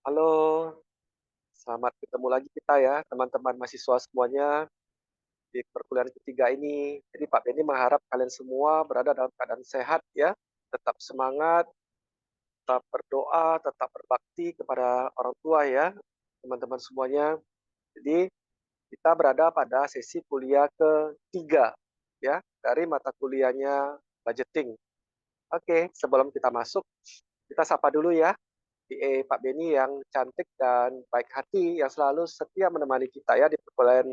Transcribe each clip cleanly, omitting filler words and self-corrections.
Halo, selamat ketemu lagi kita ya, teman-teman mahasiswa semuanya di perkuliahan ketiga ini. Jadi Pak Benny mengharap kalian semua berada dalam keadaan sehat ya, tetap semangat, tetap berdoa, tetap berbakti kepada orang tua ya, teman-teman semuanya. Jadi kita berada pada sesi kuliah ketiga ya, dari mata kuliahnya budgeting. Oke, sebelum kita masuk, kita sapa dulu ya Pak Benny yang cantik dan baik hati yang selalu setia menemani kita ya di perkuliahan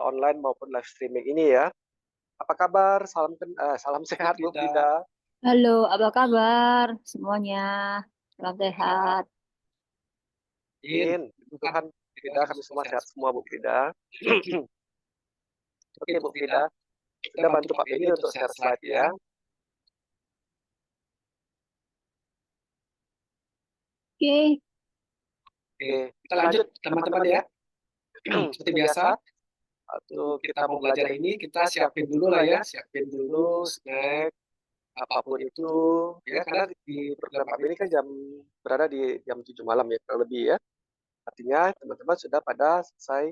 online maupun live streaming ini ya. Apa kabar? Salam Bu sehat Bu Frida, Frida. Halo, apa kabar semuanya? Salam sehat. In, Amin. Puji Tuhan, Tuhan, kita Frida, harus kami semua sehat sehat semua. semua Bu Frida. Oke, Oke Bu Bu Frida, Frida, kita sudah bantu bantu Pak Pak Benny Benny untuk untuk share share slide slide ya. ya. Oke, Oke, Oke, kita lanjut lanjut teman-teman teman-teman ya. ya. Seperti Seperti biasa, biasa, waktu waktu kita kita mau mau belajar belajar ini, ini, kita kita siapin siapin dulu dulu lah lah ya, ya, siapin siapin dulu dulu snack, snack, apapun apapun itu, itu, ya, ya karena karena di di program program Pak Pak Benny Benny kan berada di jam 7 malam ya kurang lebih ya. Artinya teman-teman sudah pada selesai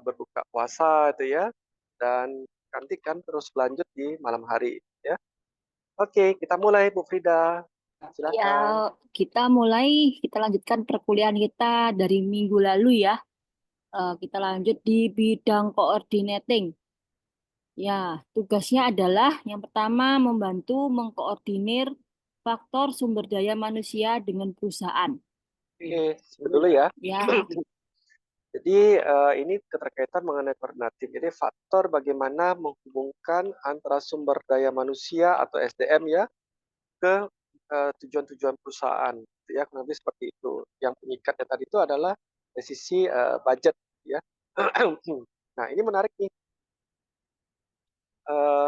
berbuka puasa itu ya, dan nanti kan terus berlanjut di malam hari ya. Oke, kita mulai Bu Frida. ya Silakan. kita lanjutkan perkuliahan kita dari minggu lalu ya. Kita lanjut di bidang coordinating. Ya, tugasnya adalah yang pertama membantu mengkoordinir faktor sumber daya manusia dengan perusahaan. Oke, Oke, dulu dulu ya. ya. Ya, Jadi ini keterkaitan mengenai koordinatif. Jadi faktor bagaimana menghubungkan antara sumber daya manusia atau SDM ya ke tujuan-tujuan perusahaan. Gitu ya, kurang lebih seperti itu. Yang pengikatnya tadi itu adalah dari sisi budget ya. Nah, ini menarik nih,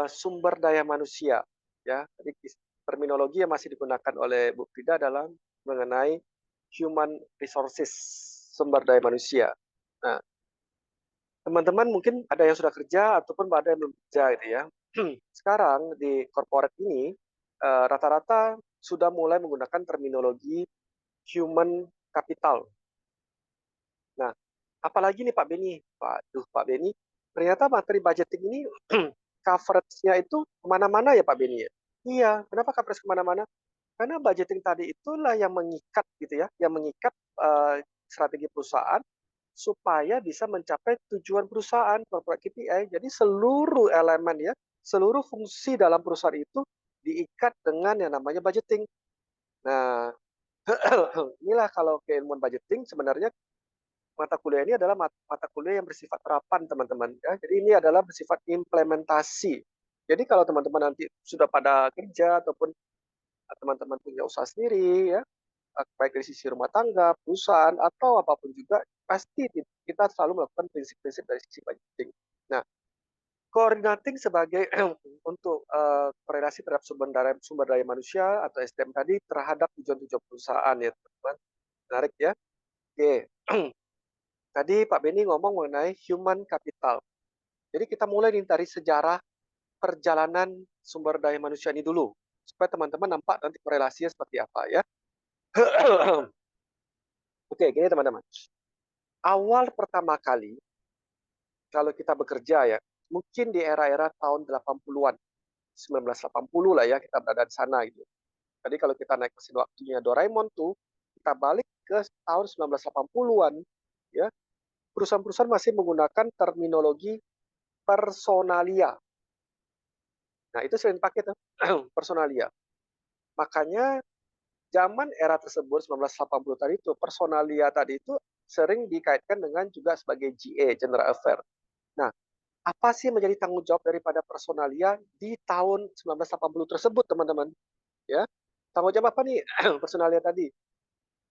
sumber daya manusia ya. Jadi terminologi yang masih digunakan oleh Bu Frida adalah mengenai human resources, sumber daya manusia. Nah, teman-teman mungkin ada yang sudah kerja ataupun ada yang belum kerja gitu ya. Sekarang di corporate ini rata-rata sudah mulai menggunakan terminologi human capital. Nah, apalagi nih Pak Beni, Pak Beni, ternyata materi budgeting ini coverage-nya itu kemana-mana ya Pak Beni ya. Iya, kenapa coverage kemana-mana? Karena budgeting tadi itulah yang mengikat gitu ya, yang mengikat strategi perusahaan supaya bisa mencapai tujuan perusahaan corporate KPI. Jadi seluruh elemen ya, seluruh fungsi dalam perusahaan itu diikat dengan yang namanya budgeting. Nah, inilah kalau keilmuan budgeting sebenarnya mata kuliah ini adalah mata kuliah yang bersifat terapan teman-teman ya. Jadi ini adalah bersifat implementasi. Jadi kalau teman-teman nanti sudah pada kerja ataupun teman-teman punya usaha sendiri ya, baik dari sisi rumah tangga, perusahaan atau apapun juga pasti kita selalu melakukan prinsip-prinsip dari sisi budgeting. Nah, coordinating sebagai untuk korelasi terhadap sumber daya manusia atau SDM tadi terhadap tujuan-tujuan perusahaan ya teman-teman. Menarik ya. Oke. Tadi Pak Beni ngomong mengenai human capital. Jadi kita mulai nih dari sejarah perjalanan sumber daya manusia ini dulu. Supaya teman-teman nampak nanti korelasinya seperti apa ya. Oke, gini teman-teman. Awal pertama kali kalau kita bekerja ya, mungkin di era-era tahun 80-an, 1980 lah ya, kita berada di sana gitu. Jadi kalau kita naik mesin waktunya Doraemon tuh, kita balik ke tahun 1980-an, ya, perusahaan-perusahaan masih menggunakan terminologi personalia. Nah, itu sering pakai tuh, personalia. Makanya zaman era tersebut 1980 tadi itu personalia tadi itu sering dikaitkan dengan juga sebagai GA, General Affair. Nah, apa sih menjadi tanggung jawab daripada personalia di tahun 1980 tersebut, teman-teman? Ya, tanggung jawab apa nih personalia tadi?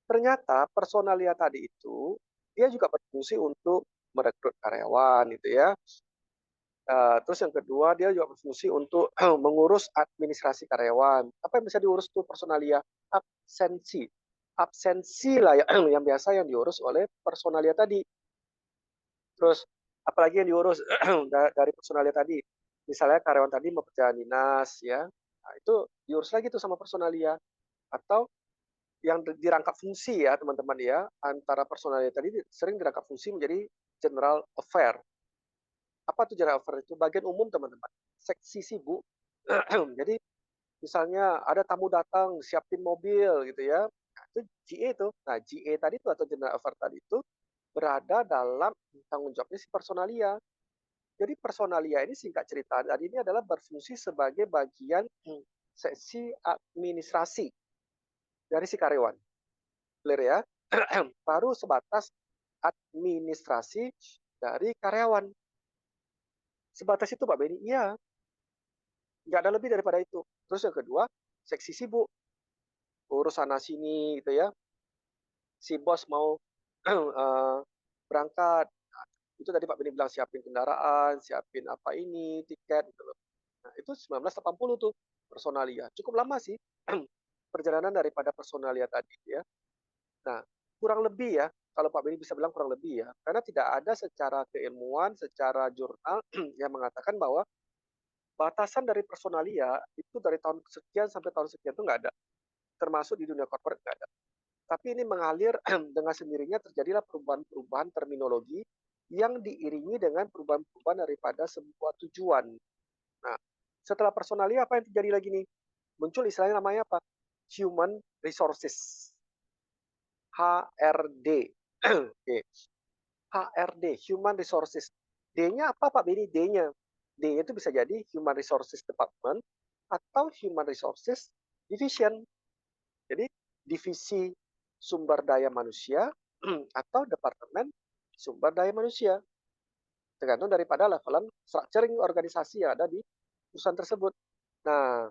Ternyata personalia tadi itu dia juga berfungsi untuk merekrut karyawan, gitu ya. Terus yang kedua dia juga berfungsi untuk mengurus administrasi karyawan. Apa yang bisa diurus tuh personalia? Absensi. Absensi lah ya, yang biasa yang diurus oleh personalia tadi. Terus apalagi yang diurus dari personalia tadi? Misalnya karyawan tadi mau perjalanan dinas ya. Nah, itu diurus lagi tuh sama personalia. Atau yang dirangkap fungsi ya teman-teman ya, antara personalia tadi sering dirangkap fungsi menjadi general affair. Apa tuh general affair itu? Bagian umum teman-teman. Seksi sibuk. Jadi misalnya ada tamu datang, siapin mobil gitu ya. Nah, itu GA itu. Nah, GA tadi itu atau general affair tadi itu berada dalam tanggung jawabnya si personalia. Jadi personalia ini singkat cerita, tadi ini adalah berfungsi sebagai bagian seksi administrasi dari si karyawan. Clear ya? Baru sebatas administrasi dari karyawan. Sebatas itu Pak Benny? Iya. Nggak ada lebih daripada itu. Terus yang kedua, seksi sibuk. Urus sana sini gitu ya. Si bos mau berangkat. Nah, itu tadi Pak Benny bilang siapin kendaraan, siapin apa ini, tiket gitu loh. Nah, itu 1980 tuh personalia. Cukup lama sih perjalanan daripada personalia tadi ya. Nah, kurang lebih ya, kalau Pak Benny bisa bilang kurang lebih ya, karena tidak ada secara keilmuan, secara jurnal yang mengatakan bahwa batasan dari personalia itu dari tahun sekian sampai tahun sekian itu nggak ada, termasuk di dunia corporate nggak ada. Tapi ini mengalir dengan sendirinya terjadilah perubahan-perubahan terminologi yang diiringi dengan perubahan-perubahan daripada sebuah tujuan. Nah, setelah personalia apa yang terjadi lagi nih? Muncul istilahnya namanya apa? Human Resources. HRD. Oke. HRD, Human Resources. D-nya apa Pak Benny? D-nya. D itu bisa jadi Human Resources Department atau Human Resources Division. Jadi divisi sumber daya manusia atau departemen sumber daya manusia. Tergantung daripada levelan structuring organisasi yang ada di perusahaan tersebut. Nah,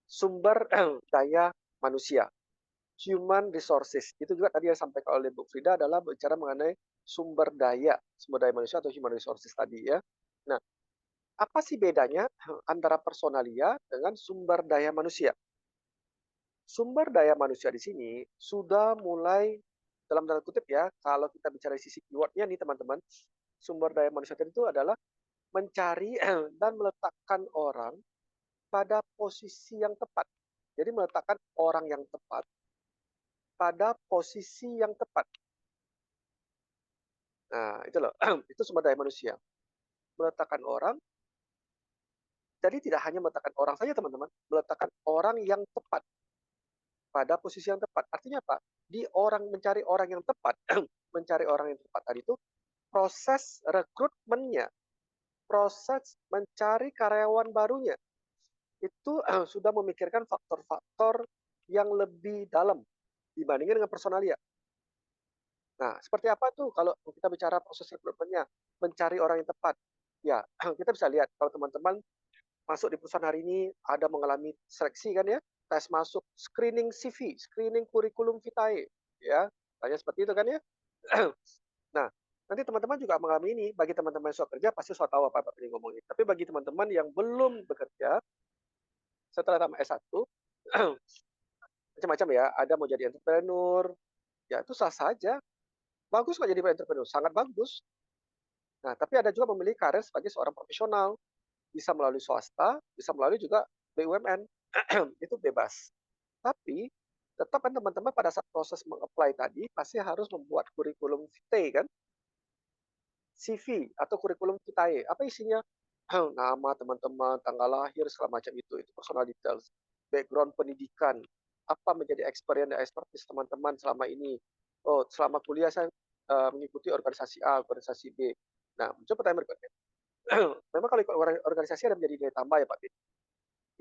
sumber daya manusia, human resources, itu juga tadi yang disampaikan oleh Bu Frida adalah bicara mengenai sumber daya manusia atau human resources tadi ya. Nah, apa sih bedanya antara personalia dengan sumber daya manusia? Sumber daya manusia di sini sudah mulai dalam tanda kutip ya, kalau kita bicara sisi keywordnya nih teman-teman, sumber daya manusia itu adalah mencari dan meletakkan orang pada posisi yang tepat. Jadi meletakkan orang yang tepat pada posisi yang tepat. Nah, itu loh, itu sumber daya manusia. Meletakkan orang, jadi tidak hanya meletakkan orang saja teman-teman, meletakkan orang yang tepat pada posisi yang tepat. Artinya apa? Mencari orang yang tepat, mencari orang yang tepat tadi itu proses rekrutmennya, proses mencari karyawan barunya, itu sudah memikirkan faktor-faktor yang lebih dalam dibandingkan dengan personalia. Nah, seperti apa tuh kalau kita bicara proses rekrutmennya, mencari orang yang tepat? Ya, kita bisa lihat kalau teman-teman masuk di perusahaan hari ini ada mengalami seleksi kan ya, tes masuk, screening CV, screening kurikulum vitae, ya, tanya seperti itu kan ya. Nah, nanti teman-teman juga mengalami ini. Bagi teman-teman yang sudah kerja pasti sudah tahu apa ini ngomongin. Tapi bagi teman-teman yang belum bekerja setelah tamat S1, macam-macam ya, ada mau jadi entrepreneur, ya itu sah saja. Bagus kok jadi entrepreneur, sangat bagus. Nah, tapi ada juga memilih karir sebagai seorang profesional, bisa melalui swasta, bisa melalui juga BUMN, itu bebas. Tapi tetap kan teman-teman pada saat proses meng-apply tadi pasti harus membuat kurikulum vitae kan, CV atau kurikulum vitae. Apa isinya? Nama teman-teman, tanggal lahir, segala macam itu personal details, background pendidikan, apa menjadi experience dan expertise teman-teman selama ini. Oh, selama kuliah saya mengikuti organisasi A, organisasi B. Nah, muncul pertanyaan berikutnya. Memang kalau ikut organisasi ada menjadi nilai tambah ya Pak Bin.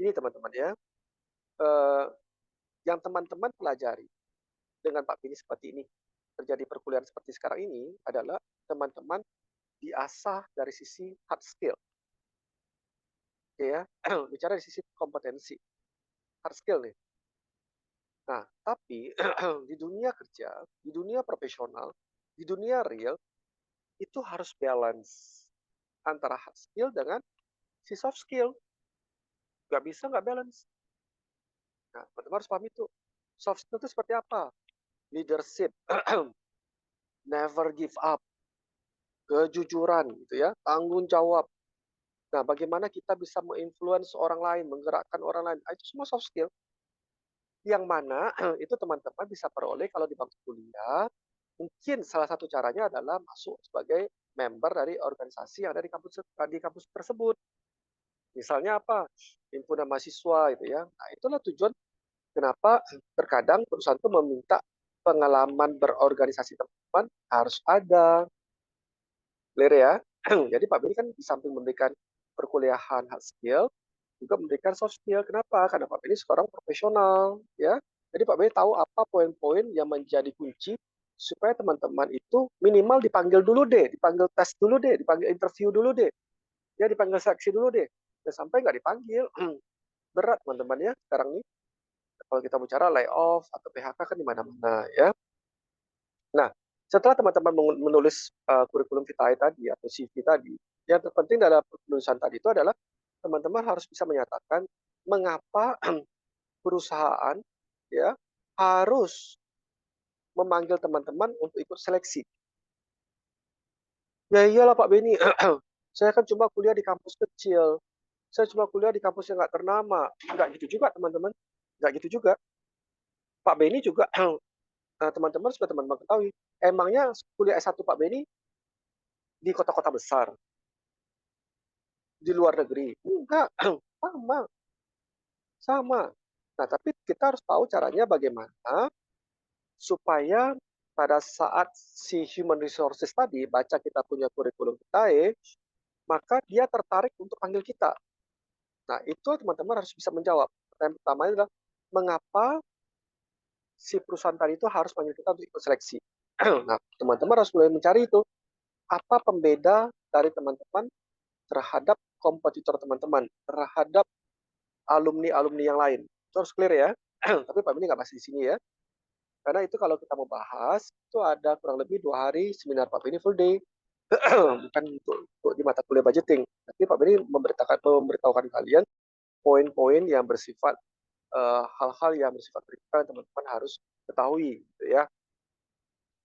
Ini teman-teman ya, yang teman-teman pelajari dengan Pak Bini seperti ini, terjadi perkuliahan seperti sekarang ini adalah teman-teman diasah dari sisi hard skill. Oke ya, bicara dari sisi kompetensi, hard skill nih. Nah, tapi di dunia kerja, di dunia profesional, di dunia real, itu harus balance antara hard skill dengan si soft skill. Nggak bisa nggak balance. Nah, teman-teman harus paham itu. Soft skill itu seperti apa? Leadership, never give up, kejujuran, gitu ya, tanggung jawab. Nah, bagaimana kita bisa menginfluence orang lain, menggerakkan orang lain, itu semua soft skill. yang mana itu teman-teman bisa peroleh kalau di bangku kuliah. Mungkin salah satu caranya adalah masuk sebagai member dari organisasi yang ada di kampus tersebut. Misalnya apa? Himpunan mahasiswa gitu ya. Nah, itulah tujuan kenapa terkadang perusahaan itu meminta pengalaman berorganisasi teman-teman harus ada. Clear ya? Jadi Pak Beni kan di samping memberikan perkuliahan hard skill, juga memberikan soft skill. Kenapa? Karena Pak Beni seorang profesional, ya. Jadi Pak Beni tahu apa poin-poin yang menjadi kunci supaya teman-teman itu minimal dipanggil dulu deh, dipanggil tes dulu deh, dipanggil interview dulu deh, ya dipanggil seleksi dulu deh. Dan sampai nggak dipanggil, berat teman-teman ya sekarang nih. Kalau kita bicara layoff atau PHK kan di mana-mana ya. Nah, setelah teman-teman menulis kurikulum vitae tadi atau CV tadi, yang terpenting dalam penulisan tadi itu adalah teman-teman harus bisa menyatakan mengapa perusahaan ya harus memanggil teman-teman untuk ikut seleksi. Ya iyalah Pak Beni, saya kan cuma kuliah di kampus kecil, saya cuma kuliah di kampus yang nggak ternama. Nggak gitu juga teman-teman, nggak gitu juga. Pak Beni juga teman-teman supaya teman-teman ketahui, emangnya kuliah S1 Pak Beni di kota-kota besar, di luar negeri? Enggak, sama, sama. Nah, tapi kita harus tahu caranya bagaimana supaya pada saat si human resources tadi baca kita punya kurikulum vitae, maka dia tertarik untuk panggil kita. Nah, itu teman-teman harus bisa menjawab. Pertanyaan pertama adalah, mengapa si perusahaan tadi itu harus panggil kita untuk ikut seleksi? Nah, teman-teman harus mulai mencari itu. Apa pembeda dari teman-teman terhadap kompetitor teman-teman, terhadap alumni-alumni yang lain. Itu harus clear ya. Tapi Pak Beni nggak bahas di sini ya. Karena itu kalau kita mau bahas, itu ada kurang lebih 2 hari seminar Pak Beni full day. Bukan untuk di mata kuliah budgeting. Tapi Pak Beni memberitahukan kalian poin-poin yang bersifat hal-hal yang bersifat kritikal yang teman-teman harus ketahui. Gitu ya.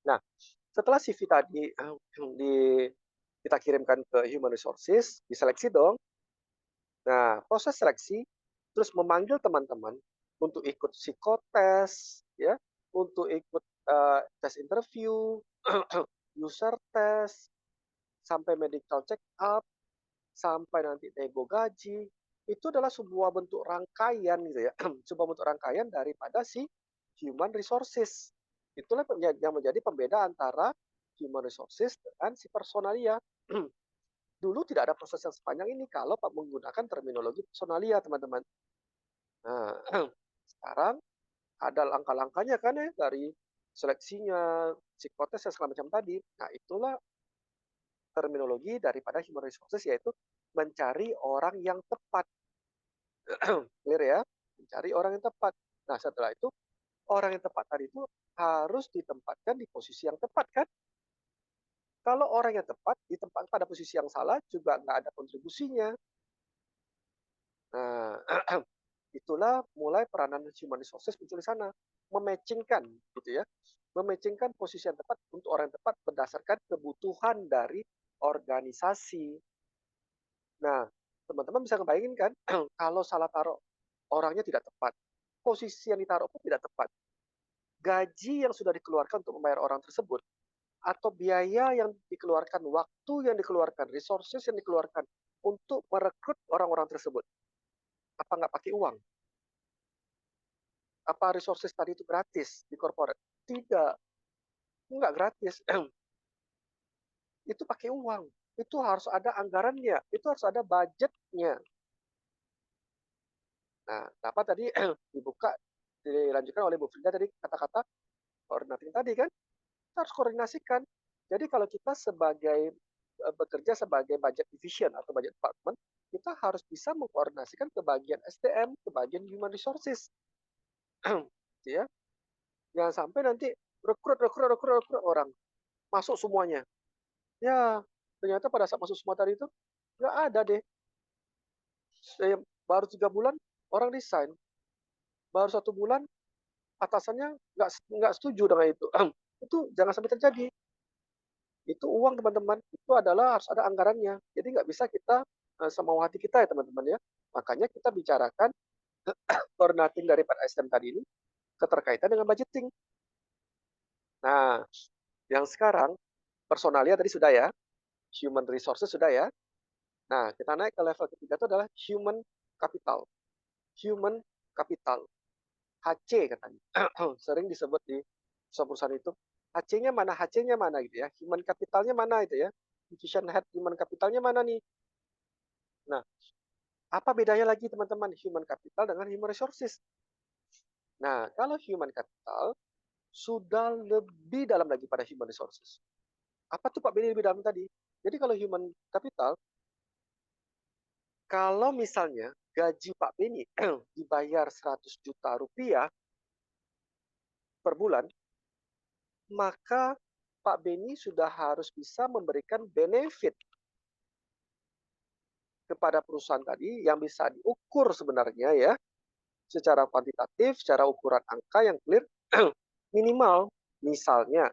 Nah, setelah CV tadi kita kirimkan ke Human Resources, diseleksi dong. Nah, proses seleksi terus memanggil teman-teman untuk ikut psikotes, ya, untuk ikut tes interview, user test, sampai medical check up, sampai nanti nego gaji. Itu adalah sebuah bentuk rangkaian gitu ya, sebuah bentuk rangkaian daripada si human resources. Itulah yang menjadi pembeda antara human resources dengan si personalia. Dulu tidak ada proses yang sepanjang ini kalau Pak menggunakan terminologi personalia, teman-teman. Nah, sekarang ada langkah-langkahnya kan ya, dari seleksinya, psikotes, segala macam tadi. Nah, itulah terminologi daripada human resources, yaitu mencari orang yang tepat. Clear ya? Mencari orang yang tepat. Nah, setelah itu, orang yang tepat tadi itu harus ditempatkan di posisi yang tepat kan? Kalau orang yang tepat ditempatkan pada posisi yang salah, juga nggak ada kontribusinya. Nah, itulah mulai peranan human resources muncul di sana, mematchingkan gitu ya, mematchingkan posisi yang tepat untuk orang yang tepat berdasarkan kebutuhan dari organisasi. Nah, teman-teman bisa ngebayangin kan, kalau salah taruh orangnya tidak tepat, posisi yang ditaruh pun tidak tepat, gaji yang sudah dikeluarkan untuk membayar orang tersebut, atau biaya yang dikeluarkan, waktu yang dikeluarkan, resources yang dikeluarkan untuk merekrut orang-orang tersebut, apa nggak pakai uang? Apa resources tadi itu gratis di corporate? Tidak, nggak gratis. Itu pakai uang. Itu harus ada anggarannya, itu harus ada budgetnya. Nah, apa tadi dibuka, dilanjutkan oleh Bu Frida tadi kata-kata koordinating tadi kan? Kita harus koordinasikan. Jadi kalau kita sebagai bekerja sebagai budget division atau budget department, kita harus bisa mengkoordinasikan ke bagian SDM, ke bagian human resources. Ya, jangan sampai nanti rekrut orang, masuk semuanya. Ya, ternyata pada saat masuk semua tadi itu, nggak ada deh. Baru 3 bulan, orang resign. Baru 1 bulan, atasannya nggak setuju dengan itu. Itu jangan sampai terjadi. Itu uang, teman-teman. Itu adalah harus ada anggarannya. Jadi nggak bisa kita semau hati kita ya, teman-teman ya. Makanya kita bicarakan coordinating daripada SDM tadi ini, keterkaitan dengan budgeting. Nah, yang sekarang personalia tadi sudah ya, human resources sudah ya. Nah, kita naik ke level ketiga itu adalah human capital. Human capital. HC katanya. Sering disebut di perusahaan itu. HC-nya mana? HC-nya mana gitu ya. Human capitalnya mana itu ya. Division head human capitalnya mana nih? Nah, apa bedanya lagi teman-teman human capital dengan human resources? Nah, kalau human capital sudah lebih dalam lagi pada human resources. Apa tuh Pak Beni lebih dalam tadi? Jadi kalau human capital, kalau misalnya gaji Pak Beni dibayar 100 juta rupiah per bulan, maka Pak Beni sudah harus bisa memberikan benefit kepada perusahaan tadi yang bisa diukur sebenarnya ya, secara kuantitatif, secara ukuran angka yang clear, minimal misalnya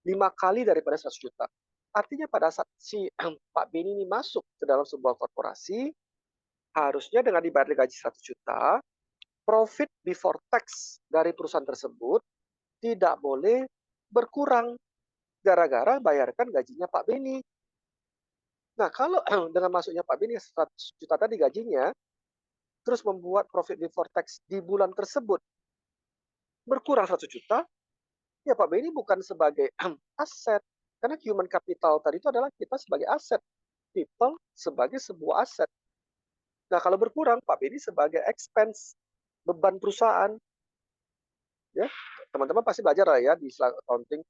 5 kali daripada 100 juta. Artinya pada saat si Pak Beni ini masuk ke dalam sebuah korporasi, harusnya dengan dibayar gaji 100 juta, profit before tax dari perusahaan tersebut tidak boleh berkurang gara-gara bayarkan gajinya Pak Beni. Nah, kalau dengan masuknya Pak Beni 100 juta tadi gajinya, terus membuat profit before tax di bulan tersebut berkurang 100 juta, ya Pak Beni bukan sebagai aset. Karena human capital tadi itu adalah kita sebagai aset. People sebagai sebuah aset. Nah, kalau berkurang, Pak Beni sebagai expense, beban perusahaan. Ya, teman-teman pasti belajar lah ya di accounting,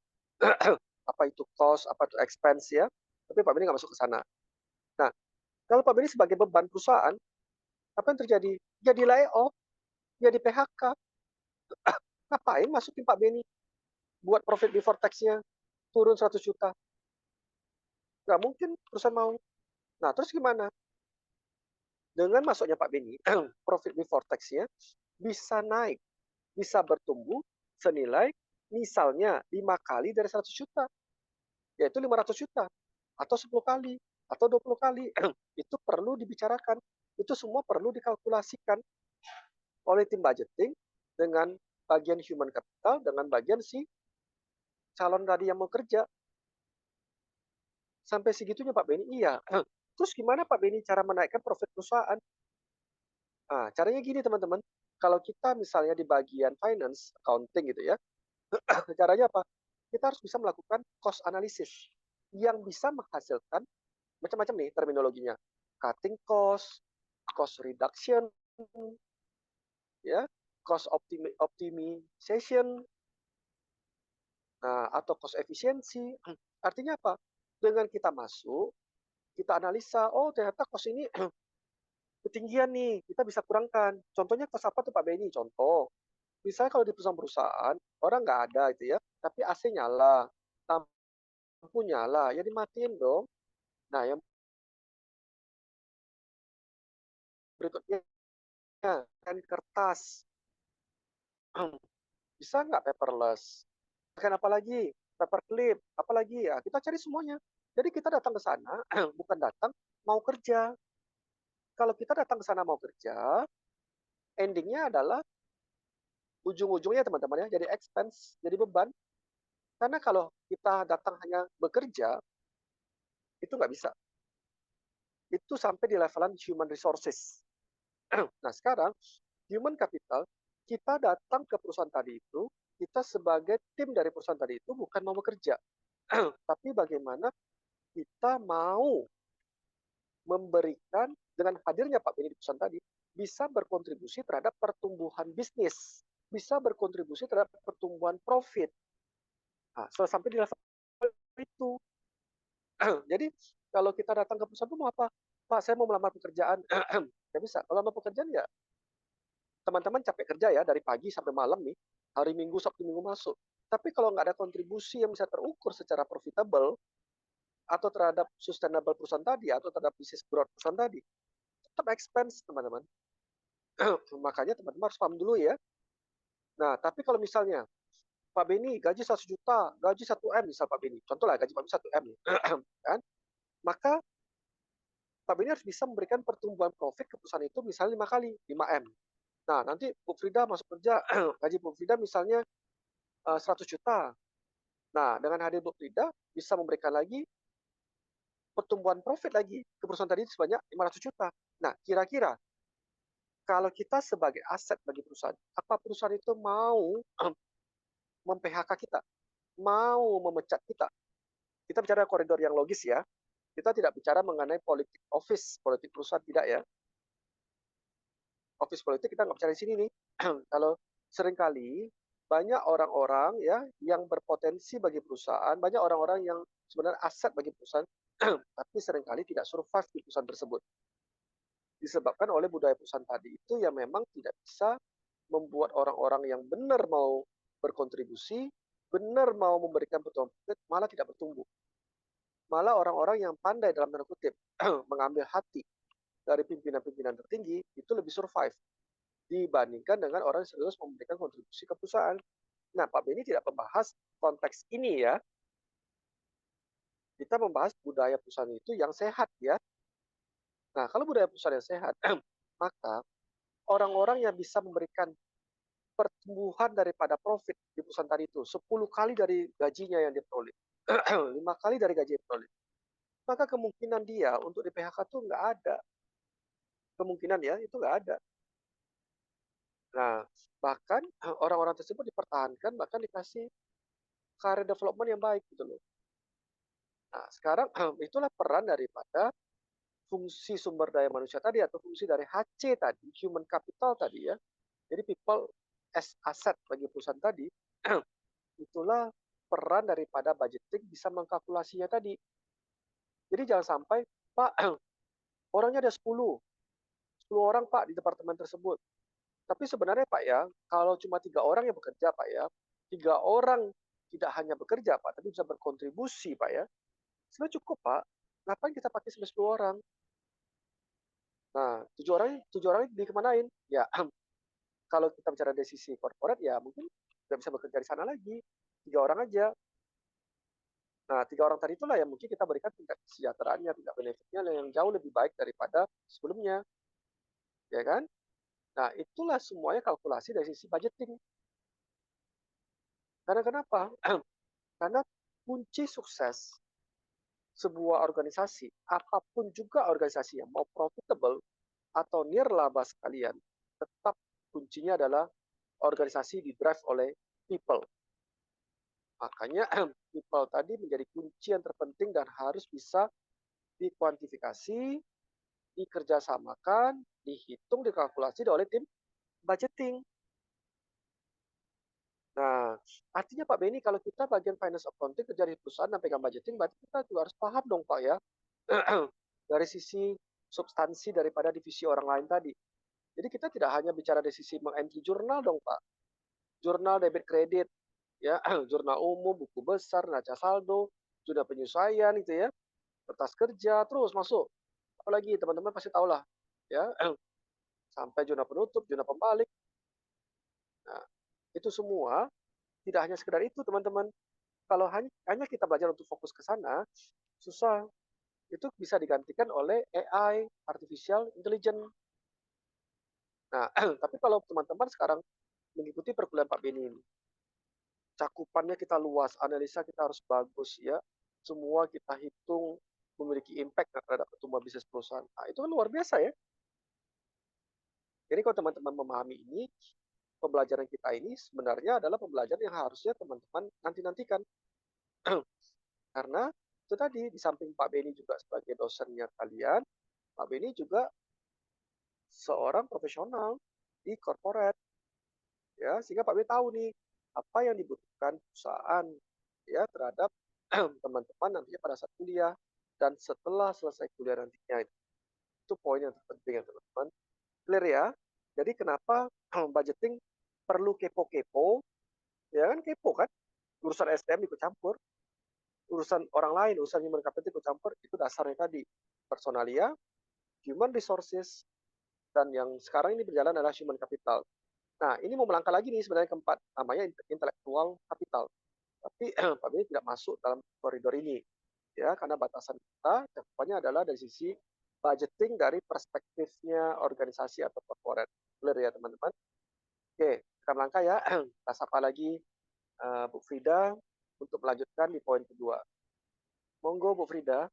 apa itu cost, apa itu expense ya. Tapi Pak Beni nggak masuk ke sana. Nah, kalau Pak Beni sebagai beban perusahaan, apa yang terjadi? Jadi layoff, jadi PHK. Ngapain masukin Pak Beni? Buat profit before tax-nya turun 100 juta. Nggak mungkin perusahaan mau. Nah, terus gimana? Dengan masuknya Pak Beni, profit before tax-nya bisa naik, bisa bertumbuh senilai misalnya 5 kali dari 100 juta, yaitu 500 juta, atau 10 kali, atau 20 kali. Itu perlu dibicarakan. Itu semua perlu dikalkulasikan oleh tim budgeting dengan bagian human capital, dengan bagian si calon tadi yang mau kerja. Sampai segitunya Pak Beni, iya. Terus gimana Pak Beni cara menaikkan profit perusahaan? Nah, caranya gini teman-teman. Kalau kita misalnya di bagian finance, accounting gitu ya, caranya apa? Kita harus bisa melakukan cost analysis yang bisa menghasilkan macam-macam nih terminologinya. Cutting cost, cost reduction, ya, cost optimization, nah, atau cost efficiency. Artinya apa? Dengan kita masuk, kita analisa, oh ternyata cost ini ketinggian nih, kita bisa kurangkan. Contohnya cost apa tuh Pak Beni? Contoh, misalnya kalau di perusahaan-perusahaan, orang nggak ada itu ya, tapi AC nyala, lampu nyala, ya dimatiin dong. Nah, yang berikutnya, kan kertas. Bisa nggak paperless? Kan apalagi? Paperclip, apalagi ya? Kita cari semuanya. Jadi kita datang ke sana, bukan datang mau kerja. Kalau kita datang ke sana mau kerja, endingnya adalah ujung-ujungnya teman-teman ya, jadi expense, jadi beban. Karena kalau kita datang hanya bekerja, itu nggak bisa. Itu sampai di levelan human resources. Nah sekarang, human capital, kita datang ke perusahaan tadi itu, kita sebagai tim dari perusahaan tadi itu bukan mau bekerja. Tapi bagaimana kita mau memberikan, dengan hadirnya Pak Beni di perusahaan tadi, bisa berkontribusi terhadap pertumbuhan bisnis, bisa berkontribusi terhadap pertumbuhan profit. Nah, setelah sampai di level itu, jadi kalau kita datang ke perusahaan itu mau apa? Pak, saya mau melamar pekerjaan. Nggak bisa. Kalau melamar pekerjaan ya teman-teman capek kerja ya dari pagi sampai malam nih, hari Minggu, Sabtu, Minggu masuk. Tapi kalau nggak ada kontribusi yang bisa terukur secara profitable atau terhadap sustainable perusahaan tadi atau terhadap bisnis growth perusahaan tadi, tetap expense teman-teman. Makanya teman-teman harus paham dulu ya. Nah, tapi kalau misalnya Pak Beni gaji 100 juta, gaji 1M misal Pak Beni, contoh lah gaji Pak Beni 1M kan? Maka Pak Beni harus bisa memberikan pertumbuhan profit ke perusahaan itu misalnya 5 kali, 5M. Nah, nanti Bu Frida masuk kerja, gaji Bu Frida misalnya 100 juta. Nah, dengan hadir Bu Frida bisa memberikan lagi pertumbuhan profit lagi ke perusahaan tadi sebanyak 500 juta. Nah, kira-kira kalau kita sebagai aset bagi perusahaan, apa perusahaan itu mau mem-PHK kita? Mau memecat kita? Kita bicara koridor yang logis ya. Kita tidak bicara mengenai politik office, politik perusahaan tidak ya. Office politik kita nggak bicara di sini nih. Kalau seringkali banyak orang-orang ya yang berpotensi bagi perusahaan, banyak orang-orang yang sebenarnya aset bagi perusahaan, tapi seringkali tidak survive di perusahaan tersebut. Disebabkan oleh budaya perusahaan tadi itu yang memang tidak bisa membuat orang-orang yang benar mau berkontribusi, benar mau memberikan pertumbuhan profit, malah tidak bertumbuh. Malah orang-orang yang pandai dalam tanda kutip mengambil hati dari pimpinan-pimpinan tertinggi itu lebih survive dibandingkan dengan orang yang serius memberikan kontribusi ke perusahaan. Nah, Pak Beni tidak membahas konteks ini ya. Kita membahas budaya perusahaan itu yang sehat ya. Nah, kalau budaya perusahaan yang sehat, maka orang-orang yang bisa memberikan pertumbuhan daripada profit di perusahaan tadi itu 10 kali dari gajinya yang diperoleh, 5 kali dari gaji yang diperoleh, maka kemungkinan dia untuk di PHK itu nggak ada. Kemungkinan ya, itu nggak ada. Nah, bahkan orang-orang tersebut dipertahankan, bahkan dikasih career development yang baik gitu loh. Nah, sekarang itulah peran daripada fungsi sumber daya manusia tadi atau fungsi dari HC tadi, human capital tadi ya. Jadi people as asset bagi perusahaan tadi, itulah peran daripada budgeting bisa mengkalkulasinya tadi. Jadi jangan sampai, Pak, orangnya ada 10 orang Pak di departemen tersebut. Tapi sebenarnya Pak ya, kalau cuma 3 orang yang bekerja Pak ya, 3 orang tidak hanya bekerja Pak, tapi bisa berkontribusi Pak ya, sebenarnya cukup Pak. Ngapain kita pakai sampai 10 orang? Nah, 7 orang dikemanain? Ya, kalau kita bicara dari sisi korporat ya mungkin nggak bisa bekerja di sana lagi. 3 orang aja. Nah, 3 orang tadi itulah yang mungkin kita berikan tingkat kesejahteraannya, tingkat benefitnya yang jauh lebih baik daripada sebelumnya. Ya kan? Nah, itulah semuanya kalkulasi dari sisi budgeting. Karena kenapa? Karena kunci sukses sebuah organisasi, apapun juga organisasi yang mau profitable atau nirlaba sekalian, tetap kuncinya adalah organisasi didrive oleh people. Makanya people tadi menjadi kunci yang terpenting dan harus bisa dikuantifikasi, dikerjasamakan, dihitung, dikalkulasi oleh tim budgeting. Nah, artinya Pak Beni, kalau kita bagian finance accounting kerja di perusahaan dan pegang budgeting, berarti kita juga harus paham dong Pak ya, dari sisi substansi daripada divisi orang lain tadi. Jadi kita tidak hanya bicara dari sisi meng-entry jurnal dong Pak. Jurnal debit kredit, ya, jurnal umum, buku besar, neraca saldo, jurnal penyesuaian itu ya, kertas kerja, terus masuk. Apalagi teman-teman pasti tahu lah, ya, sampai jurnal penutup, jurnal pembalik. Nah, itu semua tidak hanya sekedar itu teman-teman. Kalau hanya kita belajar untuk fokus ke sana, susah. Itu bisa digantikan oleh AI, artificial intelligence. Nah, tapi kalau teman-teman sekarang mengikuti perkuliahan Pak Beni ini, cakupannya kita luas, analisa kita harus bagus ya. Semua kita hitung memiliki impact terhadap pertumbuhan bisnis perusahaan. Nah, itu kan luar biasa ya. Jadi kalau teman-teman memahami ini, pembelajaran kita ini sebenarnya adalah pembelajaran yang harusnya teman-teman nanti-nantikan. Karena itu tadi, di samping Pak Beni juga sebagai dosennya kalian, Pak Beni juga seorang profesional di corporate. Ya, sehingga Pak Beni tahu nih, apa yang dibutuhkan perusahaan ya terhadap teman-teman nantinya pada saat kuliah dan setelah selesai kuliah nantinya. Itu poin yang terpenting ya teman-teman. Clear ya? Jadi kenapa budgeting perlu kepo-kepo? Ya kan kepo kan? Urusan SDM ikut campur, urusan orang lain, urusan human capital ikut campur, itu dasarnya tadi. Personalia, human resources, dan yang sekarang ini berjalan adalah human capital. Nah, ini mau melangkah lagi nih sebenarnya keempat, namanya intellectual capital. Tapi Pak Beni tidak masuk dalam koridor ini. Ya, karena batasan kita cakupannya adalah dari sisi budgeting dari perspektifnya organisasi atau corporate. Clear ya teman-teman? Oke, kita melangkah ya. Kita sapa lagi Bu Frida untuk melanjutkan di poin kedua. Monggo Bu Frida.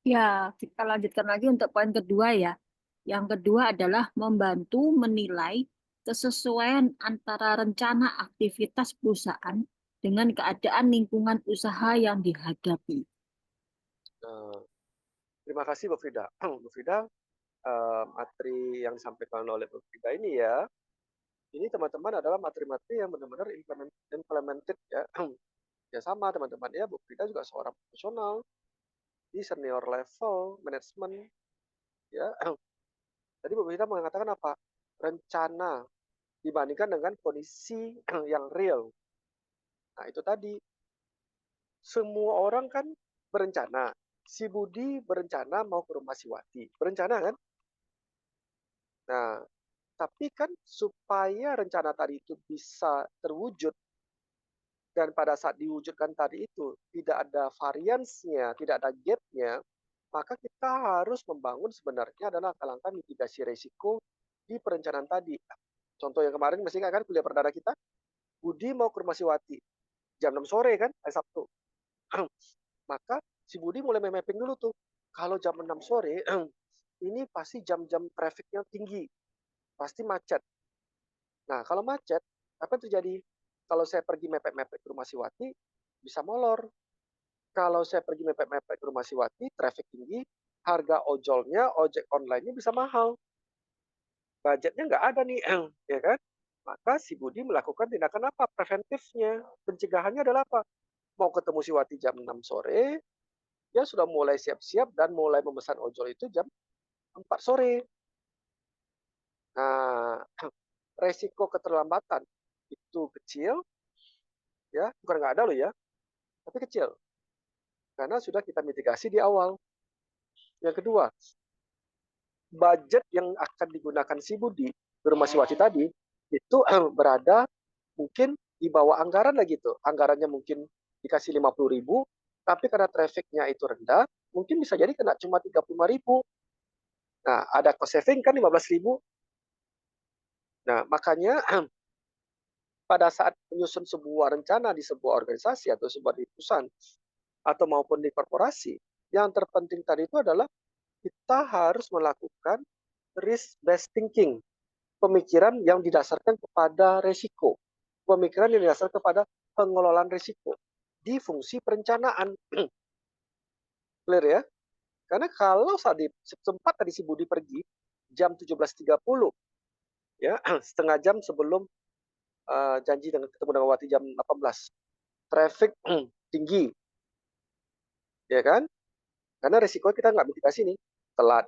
Ya, kita lanjutkan lagi untuk poin kedua ya. Yang kedua adalah membantu menilai kesesuaian antara rencana aktivitas perusahaan dengan keadaan lingkungan usaha yang dihadapi. Terima kasih Bu Frida. Bu Frida, materi yang disampaikan oleh Bu Frida ini ya, ini teman-teman adalah materi-materi yang benar-benar implemented ya. Ya sama teman-teman ya, Bu Frida juga seorang profesional di senior level manajemen ya. Tadi Bu Frida mengatakan apa? Rencana dibandingkan dengan kondisi yang real. Nah, itu tadi. Semua orang kan berencana. Si Budi berencana mau ke rumah si Wati. Berencana kan? Nah, tapi kan supaya rencana tadi itu bisa terwujud, dan pada saat diwujudkan tadi itu tidak ada variansnya, tidak ada gapnya, maka kita harus membangun sebenarnya adalah langkah-langkah mitigasi resiko di perencanaan tadi. Contoh yang kemarin masih ingat kan kuliah perdana kita? Budi mau ke rumah si Wati jam 6 sore kan, hari Sabtu. Maka si Budi mulai mapping dulu tuh. Kalau jam 6 sore, ini pasti jam-jam trafficnya tinggi. Pasti macet. Nah, kalau macet, apa yang terjadi? Kalau saya pergi mepet-mepet ke rumah si Wati, bisa molor. Kalau saya pergi mepet-mepet ke rumah si Wati, traffic tinggi, harga ojolnya, ojek online-nya bisa mahal. Budgetnya nggak ada nih, ya kan? Maka si Budi melakukan tindakan apa? Preventifnya. Pencegahannya adalah apa? Mau ketemu si Wati jam 6 sore, dia sudah mulai siap-siap dan mulai memesan ojol itu jam 4 sore. Nah, resiko keterlambatan itu kecil, ya, bukan nggak ada loh ya, tapi kecil. Karena sudah kita mitigasi di awal. Yang kedua, budget yang akan digunakan si Budi di rumah si Wati tadi, itu berada mungkin di bawah anggaran lagi tuh. Anggarannya mungkin dikasih 50.000, tapi karena trafficnya itu rendah, mungkin bisa jadi kena cuma 35.000. Nah, ada cost saving kan 15.000. Nah, makanya pada saat menyusun sebuah rencana di sebuah organisasi atau sebuah di perusahaan atau maupun di korporasi, yang terpenting tadi itu adalah kita harus melakukan risk-based thinking, pemikiran yang didasarkan kepada resiko, pemikiran yang didasarkan kepada pengelolaan risiko di fungsi perencanaan. Clear ya? Karena kalau sempat tadi si Budi pergi jam 17.30, ya, setengah jam sebelum janji dengan ketemu dengan Wati jam 18. Traffic tinggi, ya kan? Karena resiko kita nggak mitigasi nih, telat.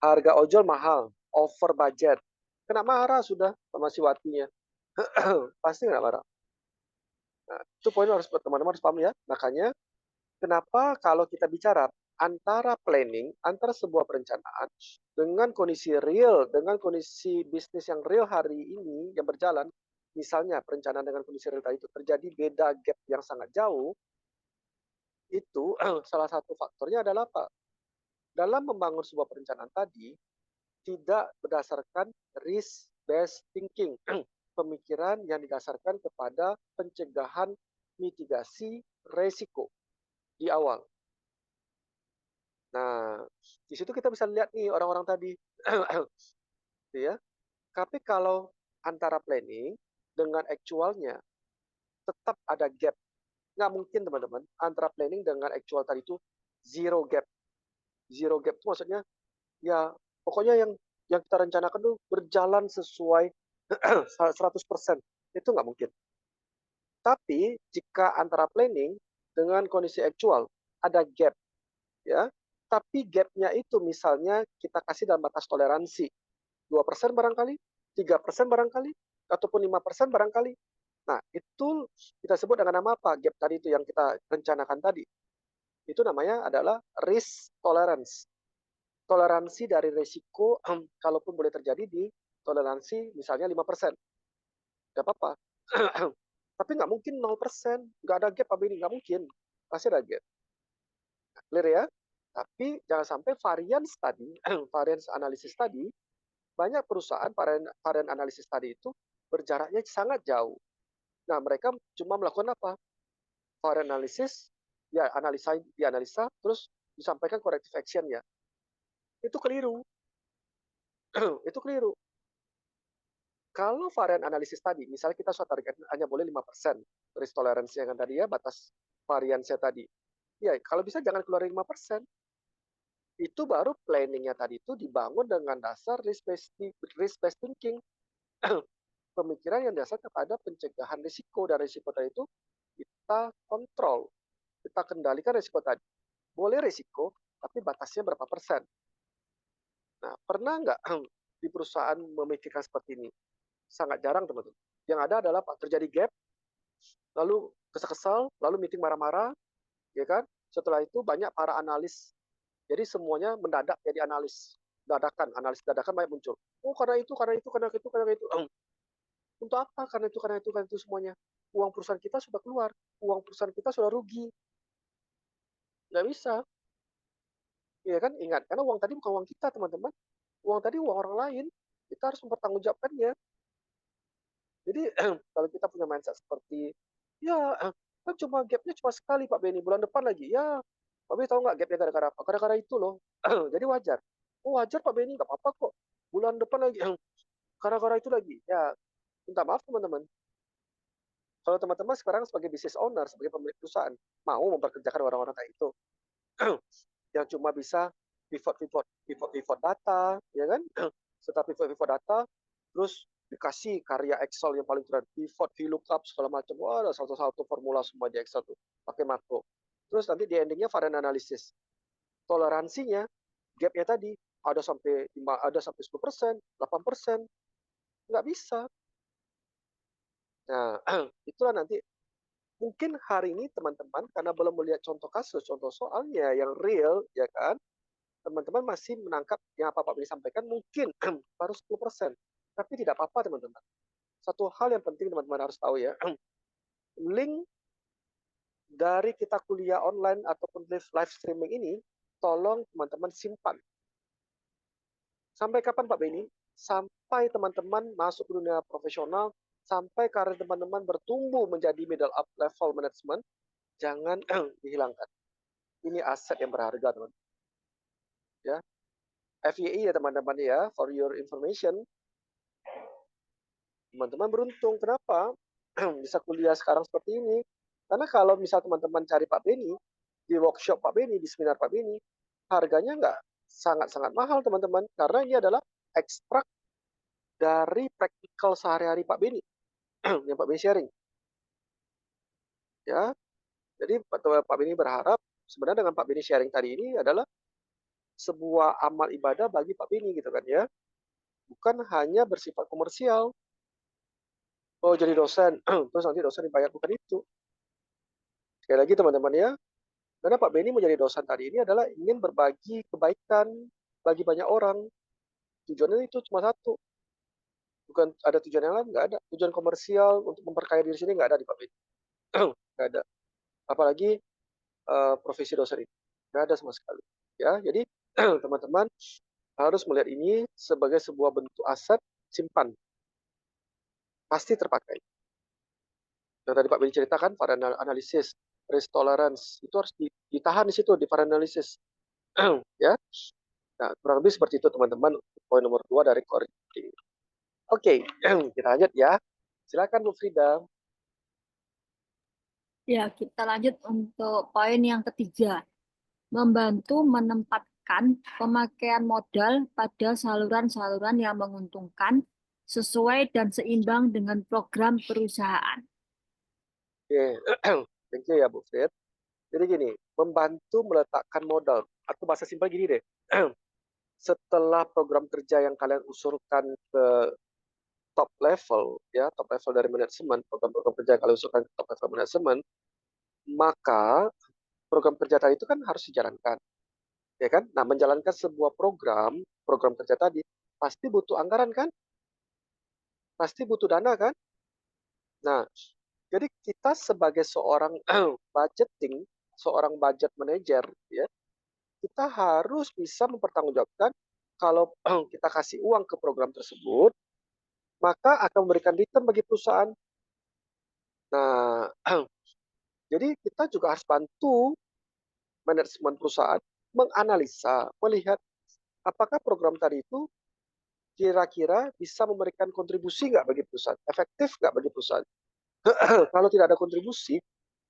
Harga ojol mahal, over budget. Kena marah sudah sama si Watinya. Pasti nggak marah. Nah, itu poin harus teman-teman harus paham ya. Makanya kenapa kalau kita bicara antara planning, antara sebuah perencanaan dengan kondisi real, dengan kondisi bisnis yang real hari ini yang berjalan, misalnya perencanaan dengan kondisi real tadi itu terjadi beda gap yang sangat jauh, itu salah satu faktornya adalah apa? Dalam membangun sebuah perencanaan tadi, tidak berdasarkan risk-based thinking, pemikiran yang didasarkan kepada pencegahan mitigasi resiko di awal. Nah, di situ kita bisa lihat nih orang-orang tadi, ya. Tapi kalau antara planning dengan actualnya tetap ada gap. Nggak mungkin teman-teman, antara planning dengan actual tadi itu zero gap. Zero gap itu maksudnya ya pokoknya yang kita rencanakan tuh berjalan sesuai 100%. Itu nggak mungkin. Tapi jika antara planning dengan kondisi actual ada gap, ya. Tapi gapnya itu misalnya kita kasih dalam batas toleransi 2% barangkali, 3% barangkali, ataupun 5% barangkali. Nah, itu kita sebut dengan nama apa? Gap tadi itu yang kita rencanakan tadi. Itu namanya adalah risk tolerance. Toleransi dari resiko kalaupun boleh terjadi di toleransi misalnya 5%. Nggak apa-apa. Tapi nggak mungkin 0%. Nggak ada gap apa ini. Nggak mungkin. Pasti ada gap. Clear ya? Tapi jangan sampai varians tadi, varians analisis tadi, banyak perusahaan varian analisis tadi itu berjaraknya sangat jauh. Nah, mereka cuma melakukan apa? Varian analisis, ya dianalisa, terus disampaikan corrective action ya. Itu keliru. Itu keliru. Kalau varian analisis tadi, misalnya kita suatu target hanya boleh 5% risk tolerance yang tadi ya, batas variannya tadi. Ya, kalau bisa jangan keluar 5%. Itu baru planningnya tadi itu dibangun dengan dasar risk-based thinking. Pemikiran yang dasar kepada pencegahan risiko, dan risiko tadi itu kita kontrol, kita kendalikan risiko tadi. Boleh risiko, tapi batasnya berapa persen. Nah, pernah nggak di perusahaan memikirkan seperti ini? Sangat jarang, teman-teman. Yang ada adalah terjadi gap, lalu kesal-kesal, lalu meeting marah-marah, ya kan? Setelah itu banyak para analis. Jadi semuanya mendadak jadi analis dadakan banyak muncul. Oh, karena itu. Untuk apa? Karena itu semuanya. Uang perusahaan kita sudah keluar, uang perusahaan kita sudah rugi. Nggak bisa. Ya kan? Ingat, karena uang tadi bukan uang kita, teman-teman. Uang tadi uang orang lain. Kita harus mempertanggungjawabkannya. Jadi kalau kita punya mindset seperti, ya kan gapnya cuma sekali Pak Beni, bulan depan lagi. Ya, Pak Beni tahu nggak gapnya gara-gara apa? Gara-gara itu loh. Jadi wajar. Oh, wajar Pak Beni, nggak apa-apa kok. Bulan depan lagi. Gara-gara itu lagi. Ya, minta maaf teman-teman. Kalau teman-teman sekarang sebagai business owner, sebagai pemilik perusahaan, mau memperkerjakan orang-orang kayak itu, yang cuma bisa pivot data, ya kan? Setelah pivot data, terus dikasih karya Excel yang paling keren, pivot, VLOOKUP, segala macam. Wah, ada satu-satu formula semua di Excel tuh, pakai makro. Terus nanti di endingnya varian analisis. Toleransinya, gapnya tadi, ada sampai 10%, 8%, nggak bisa. Nah, itulah nanti mungkin hari ini teman-teman karena belum melihat contoh kasus, contoh soalnya yang real, ya kan, teman-teman masih menangkap yang apa Pak Beni sampaikan mungkin baru 10%. Tapi tidak apa-apa teman-teman. Satu hal yang penting teman-teman harus tahu ya, link dari kita kuliah online ataupun live streaming ini, tolong teman-teman simpan. Sampai kapan Pak Beni? Sampai teman-teman masuk ke dunia profesional, sampai karir teman-teman bertumbuh menjadi middle up level management, jangan dihilangkan. Ini aset yang berharga, teman. Ya, FYI ya teman-teman ya, for your information. Teman-teman beruntung. Kenapa? Bisa kuliah sekarang seperti ini. Karena kalau misal teman-teman cari Pak Beni, di workshop Pak Beni, di seminar Pak Beni, harganya nggak sangat-sangat mahal, teman-teman. Karena ini adalah ekstrak dari praktikal sehari-hari Pak Beni, yang Pak Beni sharing. Ya, jadi Pak Beni berharap sebenarnya dengan Pak Beni sharing tadi ini adalah sebuah amal ibadah bagi Pak Beni gitu kan ya. Bukan hanya bersifat komersial. Oh, jadi dosen, terus nanti dosen dibayar, bukan itu. Sekali lagi teman-teman ya, karena Pak Beni menjadi dosen tadi ini adalah ingin berbagi kebaikan bagi banyak orang. Tujuannya itu cuma satu. Bukan ada tujuan yang lain, nggak ada. Tujuan komersial untuk memperkaya diri sini nggak ada di Pak Beni. Nggak ada. Apalagi profesi dosen ini. Nggak ada sama sekali. Ya, jadi teman-teman harus melihat ini sebagai sebuah bentuk aset simpan. Pasti terpakai. Yang tadi Pak Beni ceritakan, varian analisis, risk tolerance, itu harus ditahan di situ, di varian analisis. Ya, nah, kurang lebih seperti itu teman-teman, poin nomor 2 dari core thinking. Oke, kita lanjut ya. Silakan Bu Frida. Ya, kita lanjut untuk poin yang ketiga. Membantu menempatkan pemakaian modal pada saluran-saluran yang menguntungkan sesuai dan seimbang dengan program perusahaan. Oke, thank you ya Bu Fred. Jadi gini, membantu meletakkan modal, atau bahasa simpel gini deh, setelah program kerja yang kalian usulkan ke top level, ya top level dari manajemen, program-program kerja yang kalian usulkan ke top level manajemen, maka program kerja tadi itu kan harus dijalankan, ya kan? Nah, menjalankan sebuah program kerja tadi pasti butuh anggaran kan? Pasti butuh dana kan? Nah, jadi kita sebagai seorang budgeting, seorang budget manager, ya, kita harus bisa mempertanggungjawabkan kalau kita kasih uang ke program tersebut, maka akan memberikan return bagi perusahaan. Nah, jadi kita juga harus bantu manajemen perusahaan menganalisa, melihat apakah program tadi itu kira-kira bisa memberikan kontribusi nggak bagi perusahaan, efektif nggak bagi perusahaan. Kalau tidak ada kontribusi,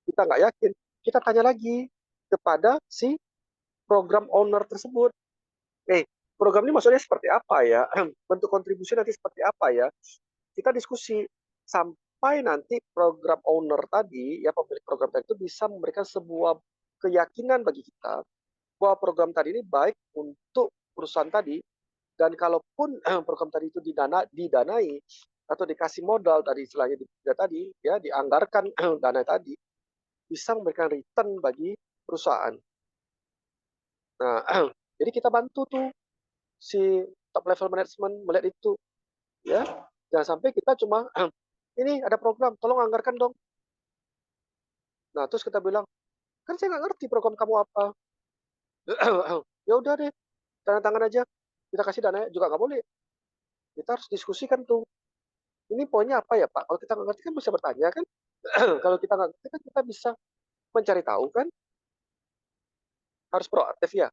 kita nggak yakin, kita tanya lagi kepada si program owner tersebut. Program ini maksudnya seperti apa ya? Bentuk kontribusi nanti seperti apa ya? Kita diskusi sampai nanti program owner tadi, ya pemilik program tadi itu bisa memberikan sebuah keyakinan bagi kita bahwa program tadi ini baik untuk perusahaan tadi, dan kalaupun program tadi itu didanai atau dikasih modal tadi istilahnya tadi ya dianggarkan dana tadi bisa memberikan return bagi perusahaan. Nah, jadi kita bantu tuh si top level management melihat itu ya. Jangan sampai kita cuma ini ada program, tolong anggarkan dong. Nah, terus kita bilang, kan saya nggak ngerti program kamu apa. Ya udah deh, tanda tangan aja. Kita kasih dana juga nggak boleh. Kita harus diskusikan tuh. Ini poinnya apa ya Pak? Kalau kita nggak ngerti kan bisa bertanya kan. Kalau kita nggak ngerti kan kita bisa mencari tahu kan. Harus proaktif ya.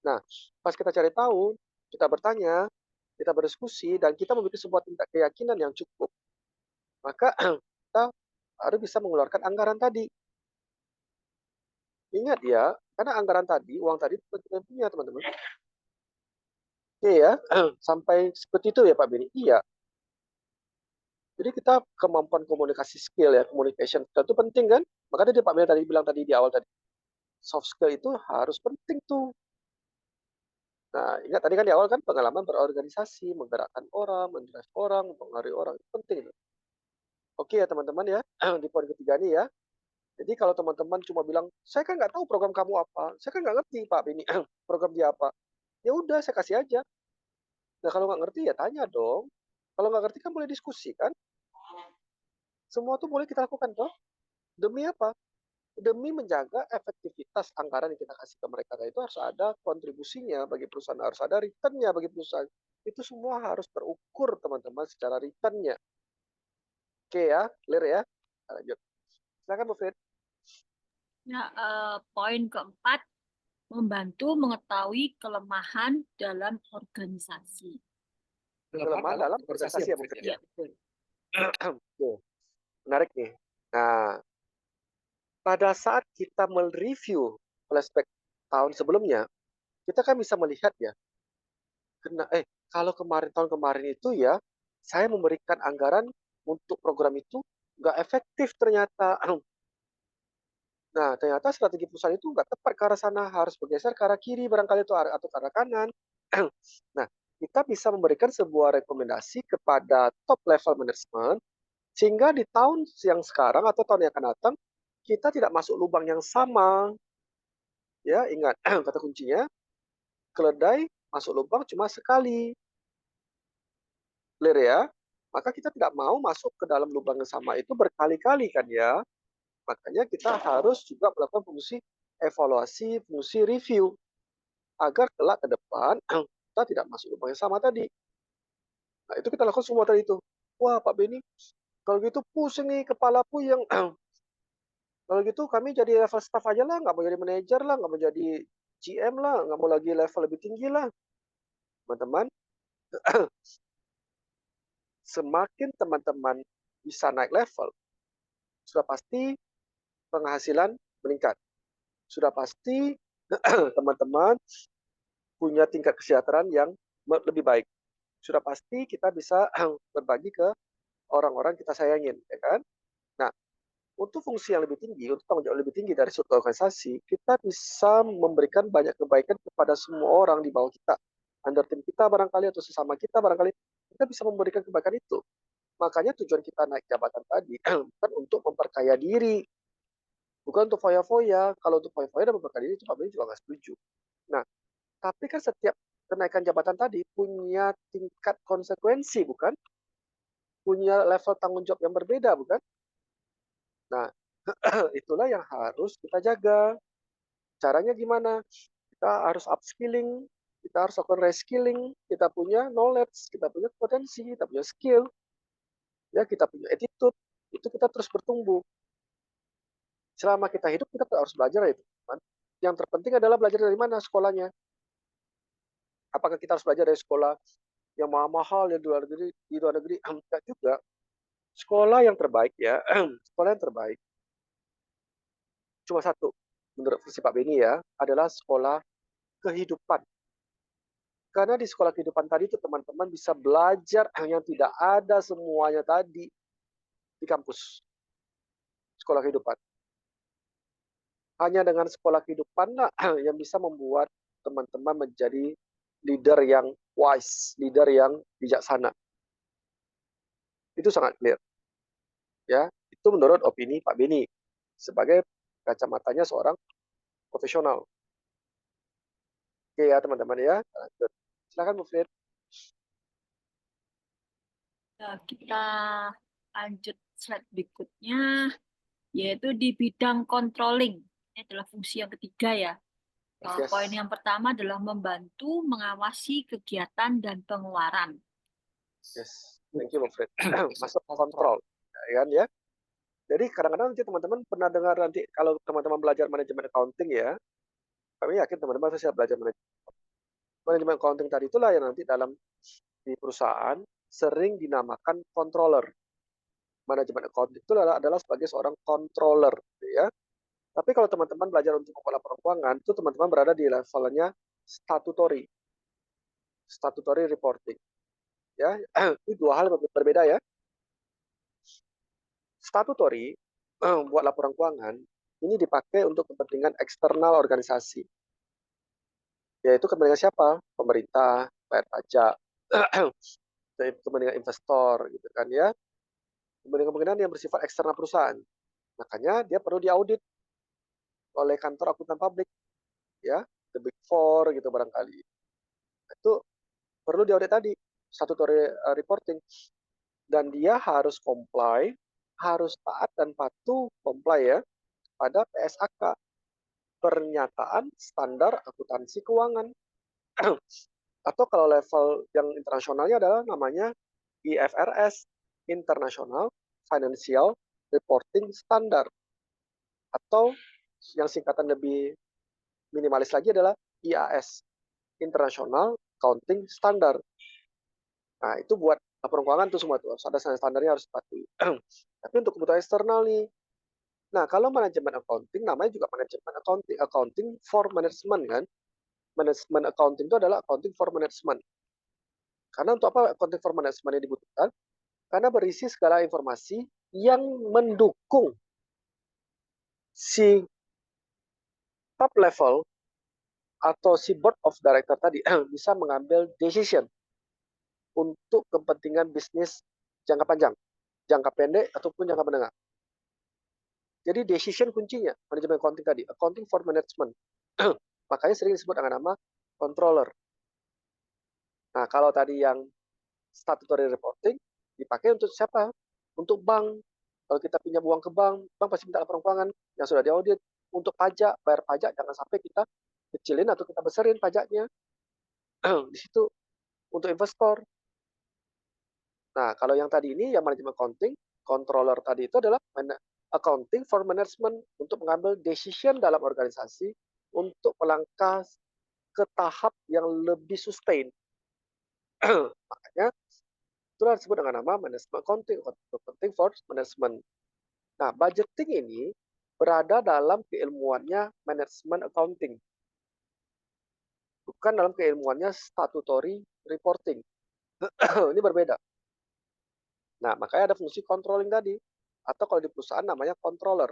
Nah, pas kita cari tahu, kita bertanya, kita berdiskusi, dan kita memiliki sebuah tingkat keyakinan yang cukup, maka kita harus bisa mengeluarkan anggaran tadi. Ingat ya, karena anggaran tadi, uang tadi itu kita punya teman-teman. Oke ya, sampai seperti itu ya Pak Beni. Iya. Jadi kita kemampuan komunikasi skill ya, communication itu penting kan? Makanya dia Pak Beni tadi bilang tadi di awal tadi, soft skill itu harus penting tuh. Nah, ingat tadi kan di awal kan pengalaman berorganisasi, menggerakkan orang, mendrive orang, mempengaruhi orang, itu penting. Oke ya teman-teman ya, di poin ketiga nih ya. Jadi kalau teman-teman cuma bilang, saya kan nggak tahu program kamu apa, saya kan nggak ngerti Pak Beni program dia apa. Ya udah saya kasih aja. Nah kalau nggak ngerti ya tanya dong. Kalau nggak ngerti kan boleh diskusi kan. Semua tuh boleh kita lakukan toh. Demi apa? Demi menjaga efektivitas anggaran yang kita kasih ke mereka. Nah, itu harus ada kontribusinya bagi perusahaan, harus ada returnnya bagi perusahaan. Itu semua harus terukur teman-teman secara returnnya. Oke ya, clear ya. Nah, lanjut. Silakan Bu Fred. Ya, poin keempat, membantu mengetahui kelemahan dalam organisasi. Kelemahan dalam organisasi ya Bu Fred. Ya, betul. Oke, menarik nih. Nah, pada saat kita mereview flashback tahun sebelumnya, kita kan bisa melihat ya, kalau tahun kemarin itu ya, saya memberikan anggaran untuk program itu nggak efektif ternyata. Nah, ternyata strategi perusahaan itu nggak tepat ke arah sana, harus bergeser ke arah kiri barangkali itu atau ke arah kanan. Nah, kita bisa memberikan sebuah rekomendasi kepada top level management sehingga di tahun yang sekarang atau tahun yang akan datang kita tidak masuk lubang yang sama. Ya, ingat kata kuncinya, keledai masuk lubang cuma sekali. Clear ya? Maka kita tidak mau masuk ke dalam lubang yang sama itu berkali-kali kan ya. Makanya kita harus juga melakukan fungsi evaluasi, fungsi review agar kelak ke depan kita tidak masuk lubang yang sama tadi. Nah, itu kita lakukan semua tadi itu. Wah, Pak Beni, kalau gitu pusing nih kepala puyeng. Kalau gitu kami jadi level staff aja lah, nggak mau jadi manajer lah, nggak mau jadi GM lah, nggak mau lagi level lebih tinggi lah. Teman-teman, semakin teman-teman bisa naik level, sudah pasti penghasilan meningkat. Sudah pasti teman-teman punya tingkat kesejahteraan yang lebih baik. Sudah pasti kita bisa berbagi ke orang-orang kita sayangin, ya kan? Nah, untuk fungsi yang lebih tinggi, untuk tanggung jawab lebih tinggi dari suatu organisasi, kita bisa memberikan banyak kebaikan kepada semua orang di bawah kita. Under tim kita barangkali atau sesama kita barangkali, kita bisa memberikan kebaikan itu. Makanya tujuan kita naik jabatan tadi bukan untuk memperkaya diri, bukan untuk foya-foya. Kalau untuk foya-foya dan memperkaya diri, itu Pak Beni juga nggak setuju. Nah, tapi kan setiap kenaikan jabatan tadi punya tingkat konsekuensi, bukan? Punya level tanggung jawab yang berbeda, bukan? Nah, itulah yang harus kita jaga. Caranya gimana? Kita harus upskilling, kita harus lakukan reskilling, kita punya knowledge, kita punya potensi, kita punya skill, ya kita punya attitude, itu kita terus bertumbuh. Selama kita hidup kita harus belajar itu. Yang terpenting adalah belajar dari mana sekolahnya. Apakah kita harus belajar dari sekolah yang mahal-mahal ya di luar negeri? Enggak juga. Sekolah yang terbaik ya, sekolah yang terbaik cuma satu menurut versi Pak Beni ya, adalah sekolah kehidupan. Karena di sekolah kehidupan tadi itu teman-teman bisa belajar yang tidak ada semuanya tadi di kampus. Sekolah kehidupan. Hanya dengan sekolah kehidupan yang bisa membuat teman-teman menjadi leader yang wise, leader yang bijaksana. Itu sangat clear. Ya, itu menurut opini Pak Beni sebagai kacamatanya seorang profesional. Oke ya teman-teman ya. Lanjut. Silakan Bu Frit. Nah, kita lanjut slide berikutnya, yaitu di bidang controlling. Ini adalah fungsi yang ketiga ya. Yes. Poin yang pertama adalah membantu mengawasi kegiatan dan pengeluaran. Yes. Thank you Bu Frit. Masuk kontrol. Ya, kan ya. Jadi kadang-kadang nanti teman-teman pernah dengar nanti kalau teman-teman belajar manajemen accounting ya, kami yakin teman-teman pasti belajar manajemen accounting tadi itulah yang nanti dalam di perusahaan sering dinamakan controller. Manajemen accounting itu adalah sebagai seorang controller, ya. Tapi kalau teman-teman belajar untuk kepala keuangan, itu teman-teman berada di levelnya statutory reporting. Ya, itu dua hal yang berbeda ya. Statutory buat laporan keuangan ini dipakai untuk kepentingan eksternal organisasi. Yaitu kepentingan siapa? Pemerintah, bayar pajak, kepentingan investor gitu kan ya. Kepentingan yang bersifat eksternal perusahaan. Makanya dia perlu diaudit oleh kantor akuntan publik ya, the Big Four gitu barangkali. Itu perlu diaudit tadi, statutory reporting. Dan dia harus comply, harus taat dan patuh comply ya pada PSAK, pernyataan standar akuntansi keuangan. Atau kalau level yang internasionalnya adalah namanya IFRS, International Financial Reporting Standard. Atau yang singkatan lebih minimalis lagi adalah IAS, International Accounting Standard. Nah, itu buat laporan keuangan tuh semua tuh, harus ada standarnya harus dipatuhi. Tapi untuk kebutuhan eksternal nih. Nah, kalau manajemen accounting namanya juga manajemen accounting for management kan. Manajemen accounting itu adalah accounting for management. Karena untuk apa accounting for management ini dibutuhkan? Karena berisi segala informasi yang mendukung si top level atau si board of director tadi bisa mengambil decision untuk kepentingan bisnis jangka panjang, jangka pendek ataupun jangka menengah. Jadi decision kuncinya manajemen accounting tadi, accounting for management. Makanya sering disebut dengan nama controller. Nah, kalau tadi yang statutory reporting dipakai untuk siapa? Untuk bank. Kalau kita pinjam uang ke bank, bank pasti minta laporan keuangan yang sudah diaudit. Untuk pajak, bayar pajak jangan sampai kita kecilin atau kita besarin pajaknya. Di situ untuk investor. Nah, kalau yang tadi ini yang manajemen accounting, controller tadi itu adalah accounting for management untuk mengambil decision dalam organisasi untuk melangkah ke tahap yang lebih sustain. Makanya itulah disebut dengan nama management accounting, accounting for management. Nah, budgeting ini berada dalam keilmuannya management accounting. Bukan dalam keilmuannya statutory reporting. Ini berbeda. Nah, makanya ada fungsi controlling tadi. Atau kalau di perusahaan namanya controller.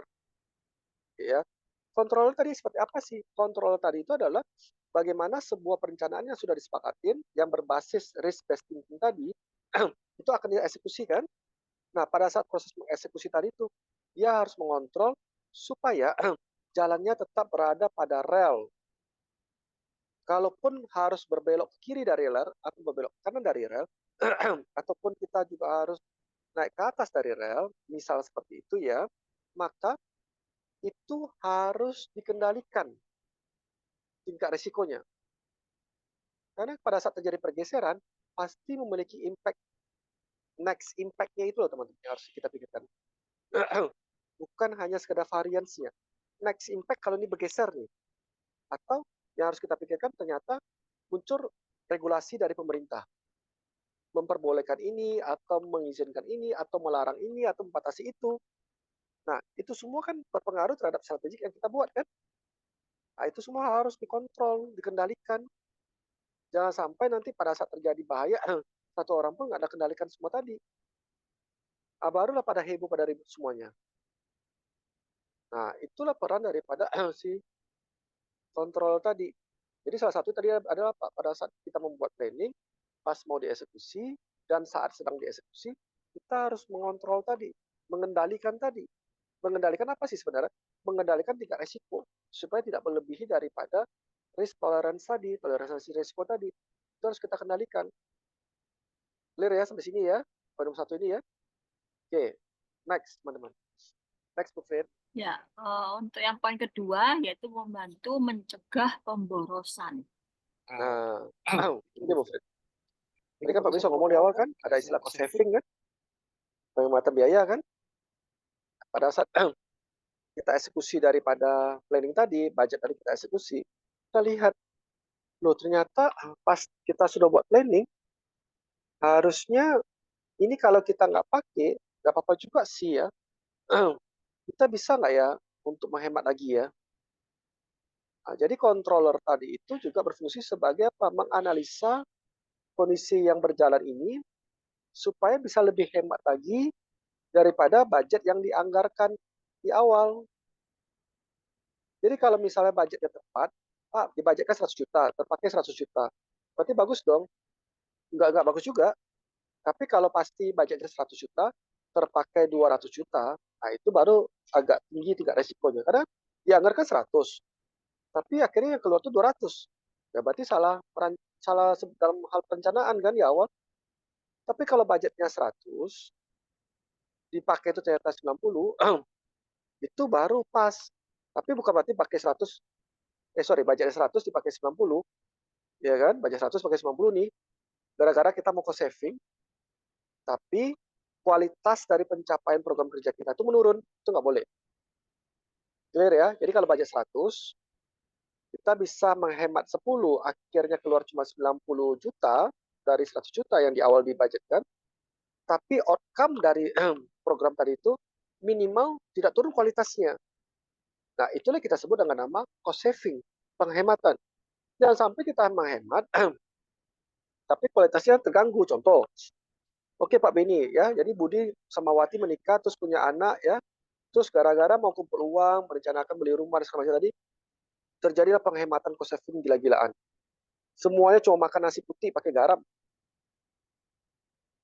Ya. Controller tadi seperti apa sih? Controller tadi itu adalah bagaimana sebuah perencanaan yang sudah disepakatin, yang berbasis risk-based thinking tadi, itu akan dieksekusikan. Nah, pada saat proses mengeksekusi tadi itu, dia harus mengontrol supaya jalannya tetap berada pada rel. Kalaupun harus berbelok ke kiri dari rel, atau berbelok ke kanan dari rel, ataupun kita juga harus naik ke atas dari rel, misal seperti itu ya, maka itu harus dikendalikan tingkat risikonya. Karena pada saat terjadi pergeseran, pasti memiliki next impact-nya itu loh teman-teman yang harus kita pikirkan. Bukan hanya sekedar variansnya. Next impact kalau ini bergeser nih. Atau yang harus kita pikirkan ternyata muncul regulasi dari pemerintah. Memperbolehkan ini, atau mengizinkan ini, atau melarang ini, atau membatasi itu. Nah, itu semua kan berpengaruh terhadap strategik yang kita buat kan. Nah, itu semua harus dikontrol, dikendalikan. Jangan sampai nanti pada saat terjadi bahaya, satu orang pun nggak ada kendalikan semua tadi. Nah, barulah pada heboh, pada ribut semuanya. Nah, itulah peran daripada si kontrol tadi. Jadi salah satu tadi adalah pada saat kita membuat planning, pas mau dieksekusi, dan saat sedang dieksekusi, kita harus mengontrol tadi, mengendalikan tadi. Mengendalikan apa sih sebenarnya? Mengendalikan tingkat resiko, supaya tidak melebihi daripada risk tolerance tadi, toleransi resiko tadi. Itu harus kita kendalikan. Clear ya sampai sini ya? Poin nomor 1 ini ya. Oke, next teman-teman. Next, Bu Fred. Ya, untuk yang poin kedua yaitu membantu mencegah pemborosan. Nah, ini Bu Fred. Tadi kan Pak Bisa ngomong di awal kan, ada istilah cost saving kan, penghematan biaya kan. Pada saat kita eksekusi daripada planning tadi, budget tadi kita eksekusi, kita lihat, loh ternyata pas kita sudah buat planning, harusnya ini kalau kita nggak pakai, nggak apa-apa juga sih ya. Kita bisa nggak ya untuk menghemat lagi ya. Nah, jadi controller tadi itu juga berfungsi sebagai apa? Menganalisa kondisi yang berjalan ini supaya bisa lebih hemat lagi daripada budget yang dianggarkan di awal. Jadi kalau misalnya budgetnya tepat, Pak, dibudgetkan 100 juta, terpakai 100 juta. Berarti bagus dong. Nggak bagus juga. Tapi kalau pasti budgetnya 100 juta, terpakai 200 juta, nah itu baru agak tinggi tingkat resikonya. Karena dianggarkan 100, tapi akhirnya yang keluar tuh 200. Ya berarti salah dalam hal perencanaan kan di awal. Tapi kalau budgetnya 100, dipakai itu ternyata 90, itu baru pas. Tapi bukan berarti pakai 100, budgetnya 100 dipakai 90, ya kan? Budget 100 pakai 90 nih. Gara-gara kita mau cost saving, tapi kualitas dari pencapaian program kerja kita itu menurun. Itu nggak boleh. Clear ya? Jadi kalau budget 100, kita bisa menghemat 10, akhirnya keluar cuma 90 juta dari 100 juta yang di awal dibudgetkan. Tapi outcome dari program tadi itu minimal tidak turun kualitasnya. Nah, itulah kita sebut dengan nama cost saving, penghematan. Jangan sampai kita menghemat, tapi kualitasnya terganggu. Contoh, oke Pak Beni ya, jadi Budi sama Wati menikah, terus punya anak ya, terus gara-gara mau kumpul uang, merencanakan beli rumah dan segala macam tadi, terjadilah penghematan cost saving gila-gilaan. Semuanya cuma makan nasi putih pakai garam.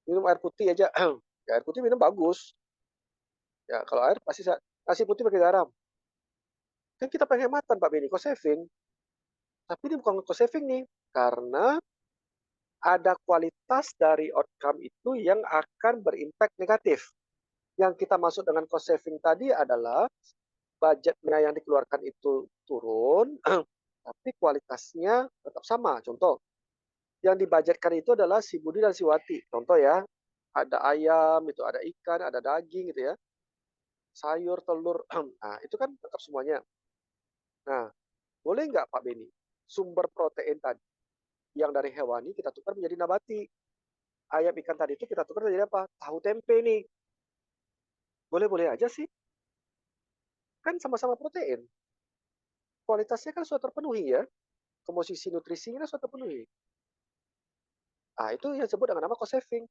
Minum air putih aja, ya air putih minum bagus. Ya kalau air pasti nasi putih pakai garam. Kan kita penghematan Pak Beni, cost saving. Tapi ini bukan cost saving nih, karena ada kualitas dari outcome itu yang akan berimpact negatif. Yang kita masuk dengan cost saving tadi adalah budgetnya yang dikeluarkan itu turun, tapi kualitasnya tetap sama. Contoh, yang dibudgetkan itu adalah si Budi dan si Wati. Contoh ya, ada ayam, itu ada ikan, ada daging gitu ya, sayur, telur. Nah, itu kan tetap semuanya. Nah, boleh nggak Pak Beni, sumber protein tadi yang dari hewani kita tukar menjadi nabati. Ayam ikan tadi itu kita tukar menjadi apa? Tahu tempe nih. Boleh-boleh aja sih. Kan sama-sama protein. Kualitasnya kan sudah terpenuhi ya. Komposisi nutrisinya sudah terpenuhi. Nah, itu yang disebut dengan nama cost saving.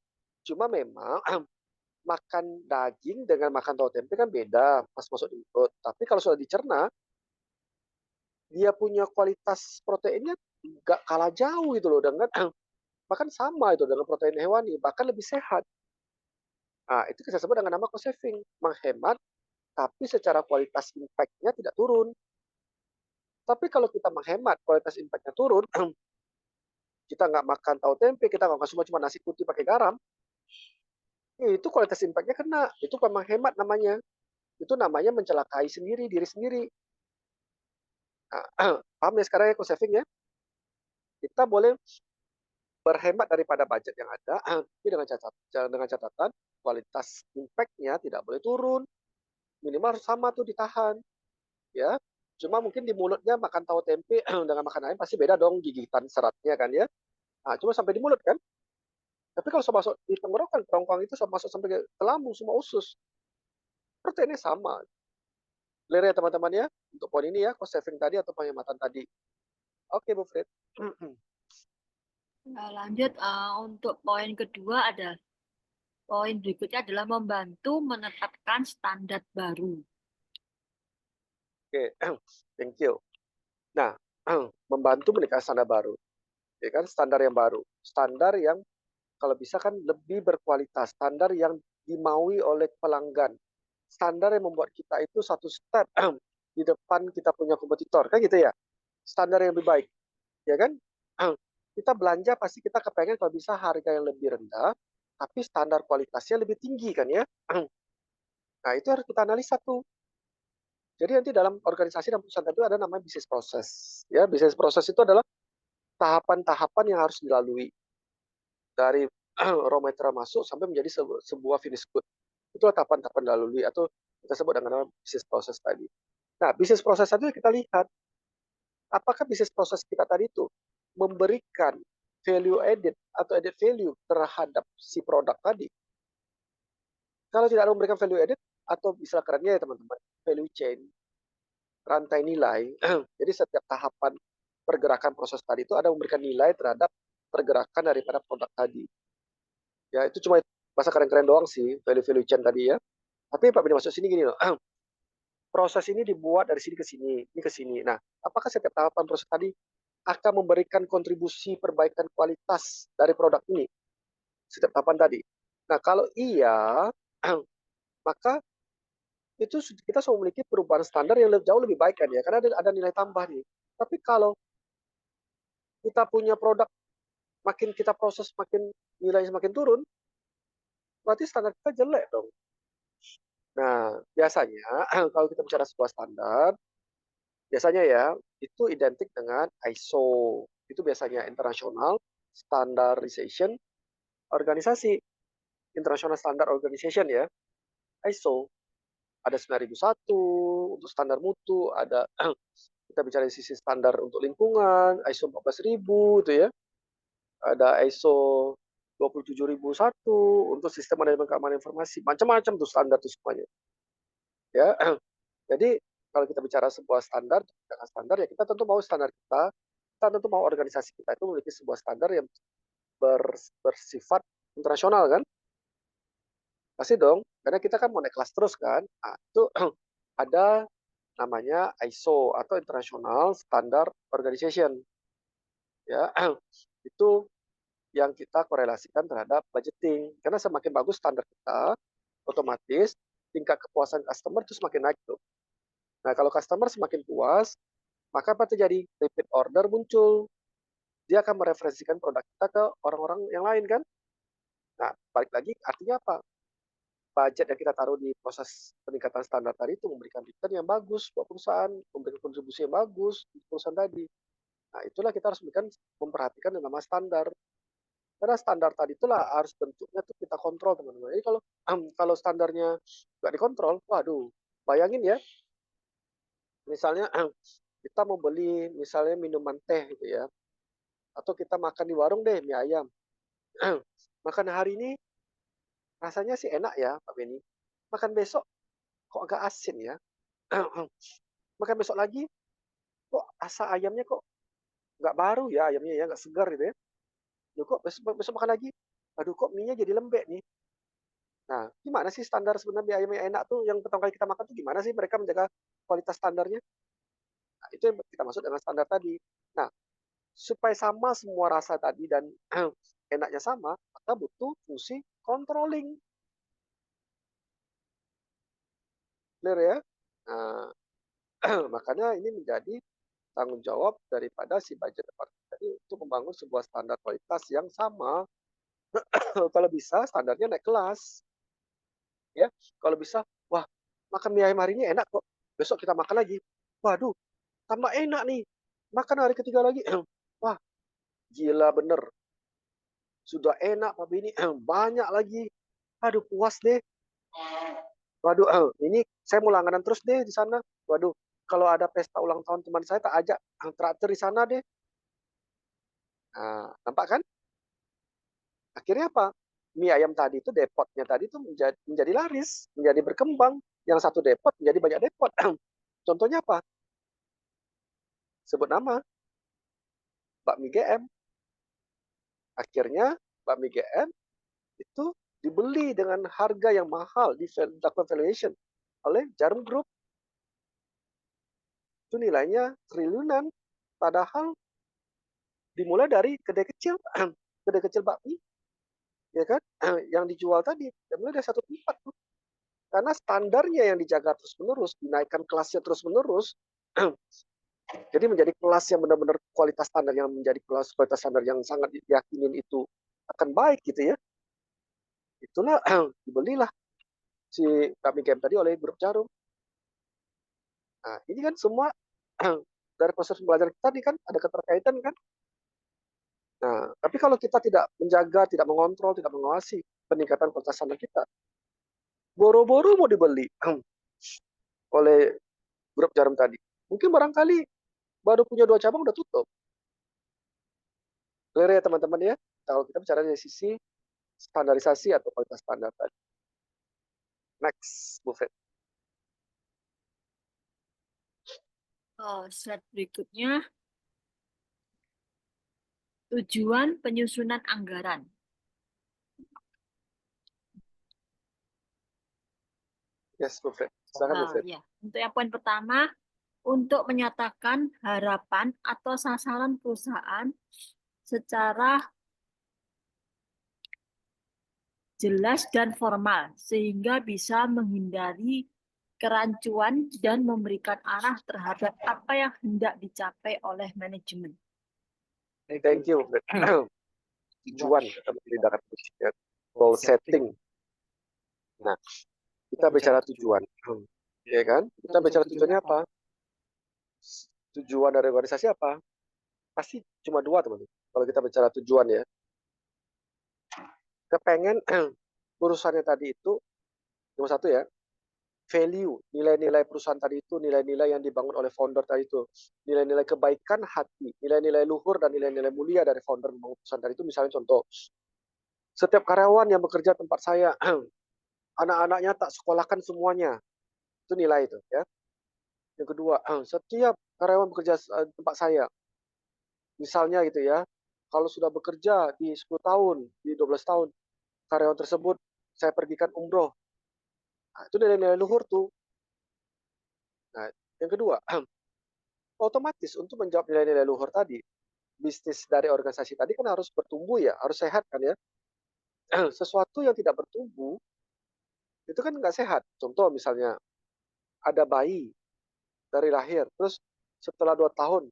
Cuma memang makan daging dengan makan tahu tempe kan beda pas masuk di perut. Tapi kalau sudah dicerna, dia punya kualitas proteinnya nggak kalah jauh gitu loh dengan bahkan sama itu dengan protein hewani, bahkan lebih sehat. Nah, itu kita sebut dengan nama cost saving, menghemat tapi secara kualitas impact-nya tidak turun. Tapi kalau kita menghemat kualitas impact-nya turun, kita nggak makan tahu tempe, kita nggak makan cuma nasi putih pakai garam, itu kualitas impact-nya kena. Itu bukan menghemat namanya. Itu namanya mencelakai sendiri, diri sendiri. Nah, paham ya sekarang ya cost saving ya? Kita boleh berhemat daripada budget yang ada, tapi dengan catatan kualitas impact-nya tidak boleh turun, minimal harus sama tuh ditahan, ya. Cuma mungkin di mulutnya makan tahu tempe dengan makan ayam pasti beda dong gigitan seratnya kan ya. Nah, cuma sampai di mulut kan. Tapi kalau sudah masuk di tenggorokan, kerongkong itu sudah masuk sampai ke lambung, semua usus. Proteinnya sama. Clear ya teman-teman ya, untuk poin ini ya, cost saving tadi atau penghematan tadi. Oke, Bu Fred. Nah, lanjut untuk poin kedua ada poin berikutnya adalah membantu menetapkan standar baru. Oke, thank you. Nah, membantu meningkatkan standar baru. Ya kan, standar yang baru. Standar yang kalau bisa kan lebih berkualitas. Standar yang dimaui oleh pelanggan. Standar yang membuat kita itu satu step di depan kita punya kompetitor. Kan gitu ya. Standar yang lebih baik. Ya kan? Kita belanja pasti kita kepengen kalau bisa harga yang lebih rendah, tapi standar kualitasnya lebih tinggi kan ya. Nah, itu harus kita analisa tuh. Jadi nanti dalam organisasi dan perusahaan itu ada namanya bisnis proses. Ya, bisnis proses itu adalah tahapan-tahapan yang harus dilalui dari raw material masuk sampai menjadi sebuah finish good. Itulah tahapan-tahapan dilalui atau kita sebut dengan bisnis proses tadi. Nah, bisnis proses tadi kita lihat apakah bisnis proses kita tadi itu memberikan value added atau added value terhadap si produk tadi. Kalau tidak ada memberikan value added atau istilah kerennya ya teman-teman, value chain, rantai nilai. Jadi setiap tahapan pergerakan proses tadi itu ada memberikan nilai terhadap pergerakan daripada produk tadi. Ya, itu cuma bahasa keren-keren doang sih, value chain tadi ya. Tapi Pak Bini masuk sini gini loh. Proses ini dibuat dari sini ke sini, ini ke sini. Nah, apakah setiap tahapan proses tadi akan memberikan kontribusi perbaikan kualitas dari produk ini setiap tahapan tadi? Nah, kalau iya, maka itu kita sudah memiliki perubahan standar yang jauh lebih baik kan ya, karena ada nilai tambah nih. Tapi kalau kita punya produk makin kita proses makin nilainya semakin turun, berarti standar kita jelek dong. Nah, biasanya kalau kita bicara sebuah standar, biasanya ya itu identik dengan ISO. Itu biasanya International Standardization Organisasi. International Standard Organization ya. ISO. Ada 9001 untuk standar mutu, ada kita bicara di sisi standar untuk lingkungan, ISO 14000 itu ya. Ada ISO 27001 untuk sistem manajemen keamanan informasi. Macam-macam tuh standar tuh semuanya. Ya. Jadi kalau kita bicara sebuah standar ya kita tentu mau standar kita tentu mau organisasi kita itu memiliki sebuah standar yang bersifat internasional kan? Pasti dong, karena kita kan mau naik kelas terus kan. Nah, itu ada namanya ISO atau International Standard Organization. Ya, itu yang kita korelasikan terhadap budgeting. Karena semakin bagus standar kita, otomatis tingkat kepuasan customer itu semakin naik tuh. Nah, kalau customer semakin puas, maka apa terjadi? Repeat order muncul. Dia akan mereferensikan produk kita ke orang-orang yang lain kan. Nah, balik lagi artinya apa? Budget yang kita taruh di proses peningkatan standar tadi itu memberikan return yang bagus buat perusahaan, memberikan kontribusi yang bagus untuk perusahaan tadi. Nah, itulah kita harus memperhatikan yang namanya standar. Karena standar tadi itulah harus bentuknya tuh kita kontrol teman-teman. Jadi kalau standarnya nggak dikontrol, waduh, bayangin ya, misalnya kita mau beli misalnya minuman teh gitu ya, atau kita makan di warung deh mie ayam. Makan hari ini rasanya sih enak ya Pak Beni. Makan besok kok agak asin ya. Makan besok lagi kok rasa ayamnya kok nggak baru ya ayamnya ya, nggak segar gitu ya. Loh, kok besok makan lagi, aduh kok mie-nya jadi lembek nih. Nah, gimana sih standar sebenarnya ayam yang enak tuh yang pertama kali kita makan tuh gimana sih mereka menjaga kualitas standarnya? Nah, itu yang kita maksud dengan standar tadi. Nah, supaya sama semua rasa tadi dan enaknya sama, maka butuh fungsi controlling. Clear ya? Nah, makanya ini menjadi tanggung jawab daripada si budget department tadi untuk membangun sebuah standar kualitas yang sama. Kalau bisa standarnya naik kelas. Ya, kalau bisa, wah, makan mie ayam hari ini enak kok. Besok kita makan lagi. Waduh, tambah enak nih. Makan hari ketiga lagi. Wah, gila bener. sudah enak Pak Bini, banyak lagi. Aduh puas deh. Waduh, ini saya mau langganan terus deh di sana. Waduh, kalau ada pesta ulang tahun teman saya tak ajak traktir di sana deh. Nah, nampak kan? Akhirnya apa? Mie ayam tadi itu depotnya tadi itu menjadi laris, menjadi berkembang. Yang satu depot menjadi banyak depot. Contohnya apa? Sebut nama, bakmi GM. Akhirnya bakmi GM itu dibeli dengan harga yang mahal, dilakukan valuation oleh Jarum Group. Itu nilainya triliunan. Padahal dimulai dari kedai kecil, kedai kecil bakmi, ya kan? Yang dijual tadi, dimulai dari satu tempat tuh. Karena standarnya yang dijaga terus-menerus, dinaikkan kelasnya terus-menerus, jadi menjadi kelas yang benar-benar kualitas standar, yang menjadi kelas kualitas standar yang sangat diyakinin itu akan baik gitu ya. Itulah dibelilah si Kami Game tadi oleh grup Jarum. Nah, ini kan semua dari proses pembelajaran kita tadi kan ada keterkaitan kan. Nah, tapi kalau kita tidak menjaga, tidak mengontrol, tidak mengawasi peningkatan kualitas standar kita, boro-boro mau dibeli oleh grup Jarum tadi. Mungkin barangkali baru punya 2 cabang udah tutup. Clear ya teman-teman ya. Kalau kita bicara dari sisi standarisasi atau kualitas standar tadi. Next, Bu Fred. Slide berikutnya, tujuan penyusunan anggaran. Yes, Bu Fred. Silakan Bu Fred. Ya. Untuk yang poin pertama, untuk menyatakan harapan atau sasaran perusahaan secara jelas dan formal, sehingga bisa menghindari kerancuan dan memberikan arah terhadap apa yang hendak dicapai oleh manajemen. Thank you, Bu Fred. Tujuan atau tindakan ya. Goal setting. Nah, kita bicara tujuan. Ya kan? Kita bicara tujuannya apa? Tujuan dari organisasi apa? Pasti cuma 2, teman-teman. Kalau kita bicara tujuan ya. Kepengen perusahaannya tadi itu nomor 1 ya, value, nilai-nilai perusahaan tadi itu, nilai-nilai yang dibangun oleh founder tadi itu, nilai-nilai kebaikan hati, nilai-nilai luhur dan nilai-nilai mulia dari founder membangun perusahaan tadi itu. Misalnya contoh, setiap karyawan yang bekerja tempat saya, anak-anaknya tak sekolahkan semuanya. Itu nilai itu ya. Yang kedua, setiap karyawan bekerja tempat saya, misalnya gitu ya, kalau sudah bekerja di 10 tahun, di 12 tahun, karyawan tersebut saya pergikan umroh. Nah, itu nilai-nilai luhur tuh. Nah, yang kedua, otomatis untuk menjawab nilai-nilai luhur tadi, bisnis dari organisasi tadi kan harus bertumbuh ya, harus sehat kan ya. Sesuatu yang tidak bertumbuh, itu kan nggak sehat. Contoh misalnya, ada bayi dari lahir, terus setelah 2 tahun,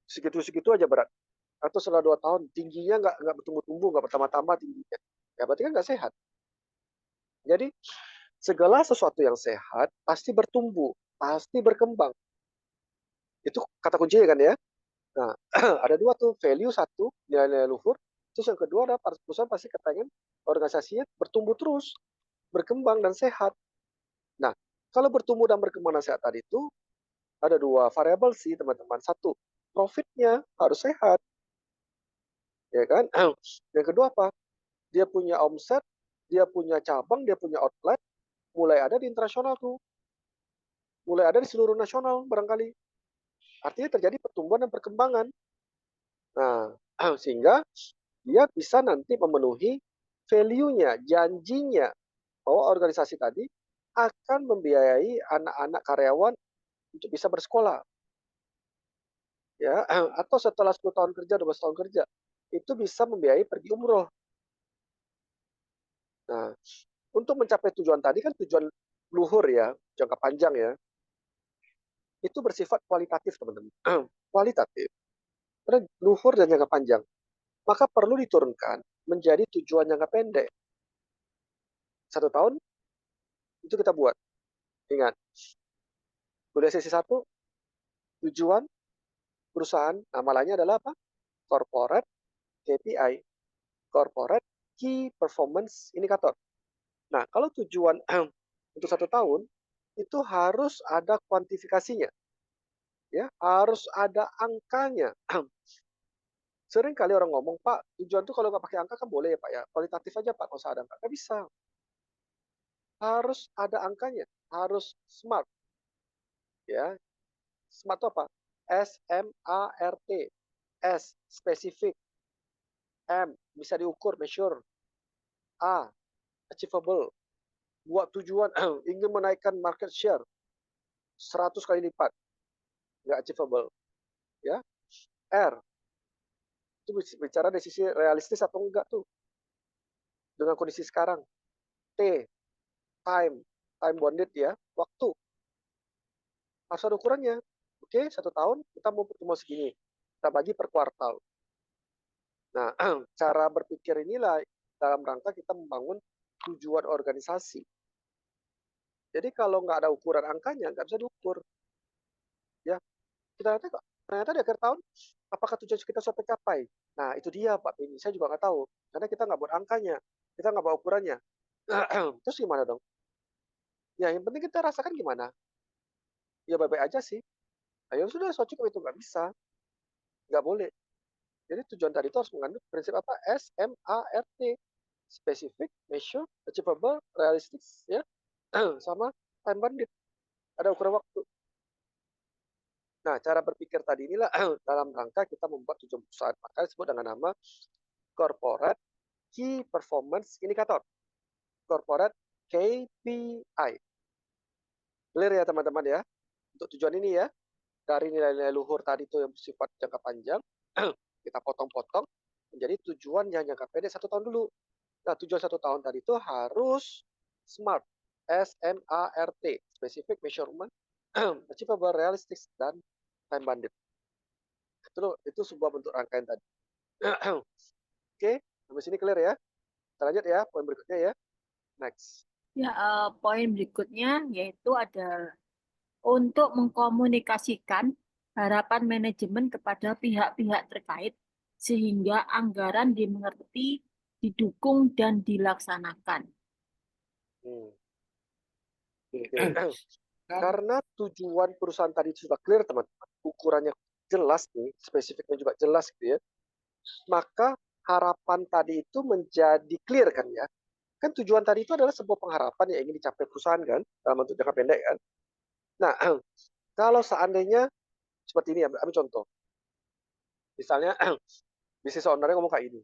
segitu-segitu aja berat. Atau setelah 2 tahun, tingginya nggak bertumbuh-tumbuh, nggak bertambah-tambah tingginya. Ya berarti kan nggak sehat. Jadi, segala sesuatu yang sehat, pasti bertumbuh, pasti berkembang. Itu kata kuncinya kan ya. Nah, ada 2 tuh, value 1, nilai-nilai luhur. Terus yang kedua adalah perusahaan pasti kepengen organisasinya bertumbuh terus, berkembang dan sehat. Nah, kalau bertumbuh dan berkembang dan sehat tadi itu, ada 2 variabel sih teman-teman. 1, profitnya harus sehat. Ya kan? Yang kedua apa? Dia punya omset, dia punya cabang, dia punya outlet, mulai ada di internasional tuh. Mulai ada di seluruh nasional barangkali. Artinya terjadi pertumbuhan dan perkembangan. Nah, sehingga dia bisa nanti memenuhi value-nya, janjinya bahwa organisasi tadi akan membiayai anak-anak karyawan untuk bisa bersekolah. Ya, atau setelah 10 tahun kerja, 12 tahun kerja, itu bisa membiayai pergi umroh. Nah, untuk mencapai tujuan tadi kan tujuan luhur ya, jangka panjang ya, itu bersifat kualitatif teman-teman. Kualitatif. Karena luhur dan jangka panjang. Maka perlu diturunkan menjadi tujuan jangka pendek. 1 tahun itu kita buat. Ingat, udah sesi 1, tujuan perusahaan, nama lainnya adalah apa? Corporate KPI, corporate key performance indicator. Nah, kalau tujuan untuk 1 tahun itu harus ada kuantifikasinya, ya, harus ada angkanya. Sering kali orang ngomong, "Pak, tujuan tuh kalau nggak pakai angka kan boleh ya, Pak, ya? Kualitatif aja, Pak, nggak usah ada angka." Nggak bisa, harus ada angkanya, harus SMART, ya. SMART itu apa? SMART. S, spesifik. M, bisa diukur, measure. A, achievable. Buat tujuan ingin menaikkan market share 100 kali lipat, nggak achievable, ya. R, itu bicara dari sisi realistis atau enggak tuh dengan kondisi sekarang. T, time bonded, ya, waktu. Harus ada ukurannya. Oke, 1 tahun kita mau pertemuan segini. Kita bagi per kuartal. Nah, cara berpikir inilah dalam rangka kita membangun tujuan organisasi. Jadi kalau nggak ada ukuran angkanya, nggak bisa diukur. Ya, ternyata di akhir tahun, apakah tujuan kita sudah tercapai? Nah, itu dia Pak Beni. Saya juga nggak tahu. Karena kita nggak buat angkanya. Kita nggak bawa ukurannya. Terus gimana dong? Ya, yang penting kita rasakan gimana? Ya, baik-baik aja sih. Ayo sudah, so cukup itu. Nggak bisa. Nggak boleh. Jadi tujuan tadi itu harus mengandung prinsip apa? SMART. Specific, measure, achievable, realistic, ya. Sama time bounded. Ada ukuran waktu. Nah, cara berpikir tadi inilah dalam rangka kita membuat tujuan perusahaan. Maka disebut dengan nama Corporate Key Performance Indicator. Corporate KPI. Clear ya teman-teman ya? Untuk tujuan ini ya, dari nilai-nilai luhur tadi itu yang bersifat jangka panjang, kita potong-potong menjadi tujuan yang jangka pendek 1 tahun dulu. Nah, tujuan 1 tahun tadi itu harus SMART. SMART. Specific, measurement, achievable, realistic, dan time bounded. Itu sebuah bentuk rangkaian tadi. Oke, sampai sini clear ya. Kita lanjut ya, poin berikutnya ya. Next. Ya, poin berikutnya yaitu ada untuk mengkomunikasikan harapan manajemen kepada pihak-pihak terkait sehingga anggaran dimengerti, didukung, dan dilaksanakan. Karena tujuan perusahaan tadi sudah clear teman-teman, ukurannya jelas nih, spesifiknya juga jelas gitu ya, maka harapan tadi itu menjadi clear kan ya. Kan tujuan tadi itu adalah sebuah pengharapan yang ingin dicapai perusahaan kan, dalam bentuk jangka pendek kan. Nah, kalau seandainya seperti ini, ambil contoh. Misalnya, bisnis owner-nya ngomong kayak ini.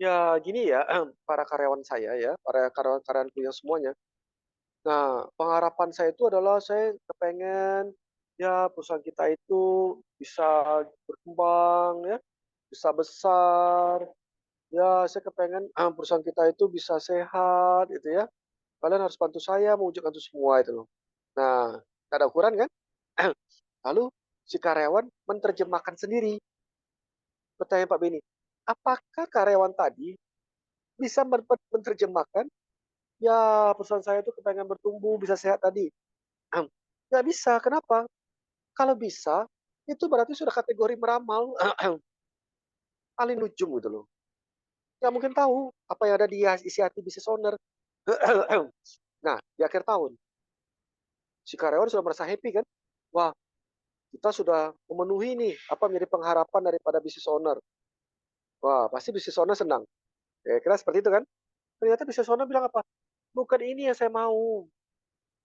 Ya gini ya, para karyawan saya ya, para karyawan-karyawanku yang semuanya. Nah, pengharapan saya itu adalah saya kepengen ya perusahaan kita itu bisa berkembang ya, bisa besar. Ya, saya kepengen perusahaan kita itu bisa sehat gitu ya. Kalian harus bantu saya mewujudkan itu semua itu loh. Nah, nggak ada ukuran kan? Lalu si karyawan menerjemahkan sendiri. Pertanyaan Pak Beni, apakah karyawan tadi bisa menerjemahkan ya perusahaan saya itu kepengen bertumbuh, bisa sehat tadi? Nggak bisa. Kenapa? Kalau bisa, itu berarti sudah kategori meramal. Alin nujum gitu loh. Nggak mungkin tahu apa yang ada di isi hati business owner. Nah, di akhir tahun, si karyawan sudah merasa happy kan? Wah, kita sudah memenuhi nih apa menjadi pengharapan daripada business owner. Wah, pasti business owner senang. Ya, kira seperti itu kan? Ternyata business owner bilang apa? Bukan ini yang saya mau.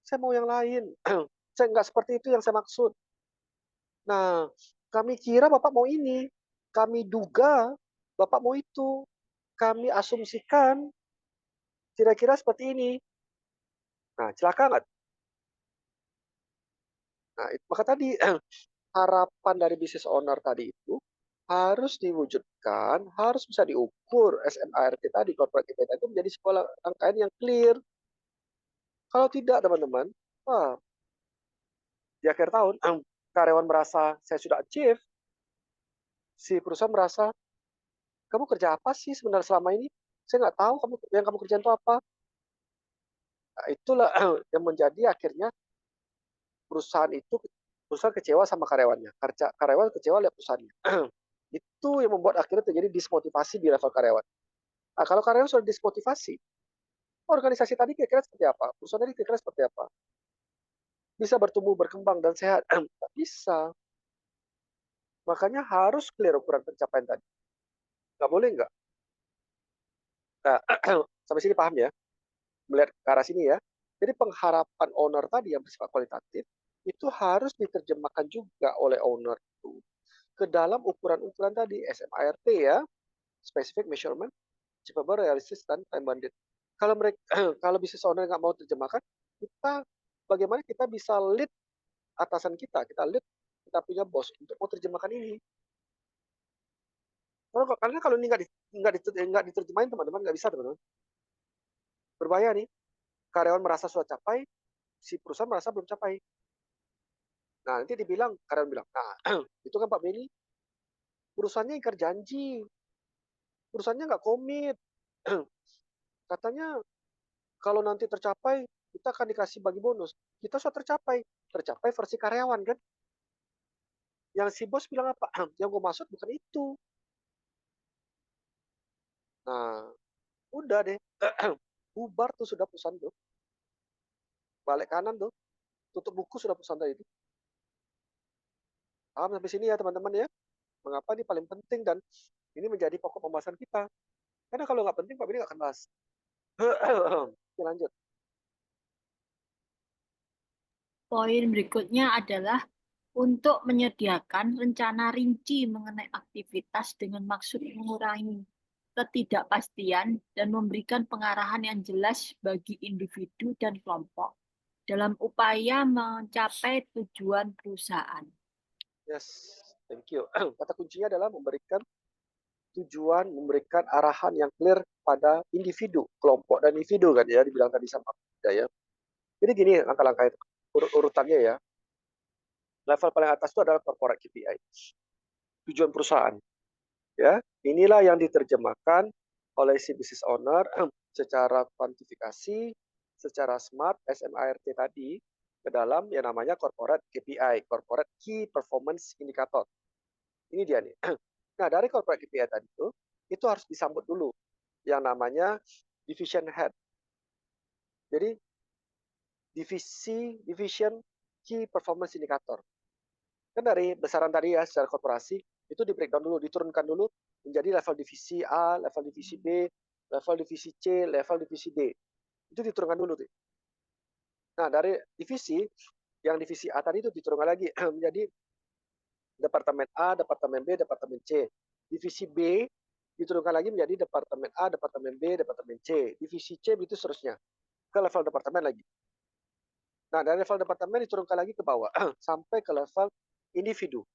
Saya mau yang lain. Saya nggak seperti itu yang saya maksud. Nah, kami kira Bapak mau ini. Kami duga Bapak mau itu. Kami asumsikan kira-kira seperti ini. Nah, celaka nggak? Nah, maka tadi harapan dari business owner tadi itu harus diwujudkan, harus bisa diukur SMART tadi, corporate KPI itu menjadi sebuah rangkaian yang clear. Kalau tidak, teman-teman, wah, di akhir tahun, karyawan merasa saya sudah achieve, si perusahaan merasa, kamu kerja apa sih sebenarnya selama ini? Saya nggak tahu yang kamu kerjain itu apa. Nah, itulah yang menjadi akhirnya perusahaan kecewa sama karyawannya. Karyawan kecewa lihat perusahaannya. Itu yang membuat akhirnya terjadi dismotivasi di level karyawan. Nah, kalau karyawan sudah dismotivasi, organisasi tadi kira-kira seperti apa? Perusahaan tadi kira-kira seperti apa? Bisa bertumbuh, berkembang, dan sehat? Nggak bisa. Makanya harus clear ukuran pencapaian tadi. Nggak boleh nggak? Nah, sampai sini paham ya? Melihat ke arah sini ya. Jadi pengharapan owner tadi yang bersifat kualitatif, itu harus diterjemahkan juga oleh owner itu ke dalam ukuran-ukuran tadi, SMART ya, Specific Measurement, Achievable, Realistic, dan Time Bounded. Kalau mereka, kalau bisnis owner nggak mau terjemahkan, kita bagaimana kita bisa lead atasan kita lead, kita punya bos untuk mau terjemahkan ini. Karena kalau ini nggak diterjemahin teman-teman, nggak bisa teman-teman. Berbahaya nih. Karyawan merasa sudah capai, si perusahaan merasa belum capai. Nah, nanti karyawan bilang, nah, itu kan Pak Beni, perusahaannya ingkar janji, perusahaannya nggak komit. Katanya kalau nanti tercapai, kita akan dikasih bagi bonus. Kita sudah tercapai versi karyawan kan. Yang si bos bilang apa? Yang gue maksud bukan itu. Nah, udah deh. Bubar tuh sudah perusahaan tuh. Balik kanan tuh. Tutup buku sudah perusahaan tadi itu. Paham sampai sini ya teman-teman ya. Mengapa ini paling penting dan ini menjadi pokok pembahasan kita. Karena kalau nggak penting, Pak Bini nggak akan bahas. Oke, lanjut. Poin berikutnya adalah untuk menyediakan rencana rinci mengenai aktivitas dengan maksud mengurangi ketidakpastian dan memberikan pengarahan yang jelas bagi individu dan kelompok dalam upaya mencapai tujuan perusahaan. Yes, thank you. Kata kuncinya adalah memberikan tujuan, memberikan arahan yang clear pada individu, kelompok dan individu kan ya, dibilang tadi sama ya. Jadi gini langkah-langkah itu, urutannya ya. Level paling atas itu adalah corporate KPI, tujuan perusahaan. Ya, inilah yang diterjemahkan oleh si business owner secara kuantifikasi, secara smart SMART tadi ke dalam yang namanya corporate KPI, corporate key performance indicator. Ini dia nih. Nah, dari corporate KPI tadi itu harus disambut dulu yang namanya division head. Jadi division key performance indicator. Kan dari besaran tadi ya secara korporasi itu di breakdown dulu, diturunkan dulu menjadi level divisi A, level divisi B, level divisi C, level divisi D. Itu diturunkan dulu tuh. Nah, dari divisi yang divisi A tadi itu diturunkan lagi menjadi departemen A, departemen B, departemen C. Divisi B diturunkan lagi menjadi departemen A, departemen B, departemen C. Divisi C begitu seterusnya ke level departemen lagi. Nah, dari level departemen diturunkan lagi ke bawah sampai ke level individu.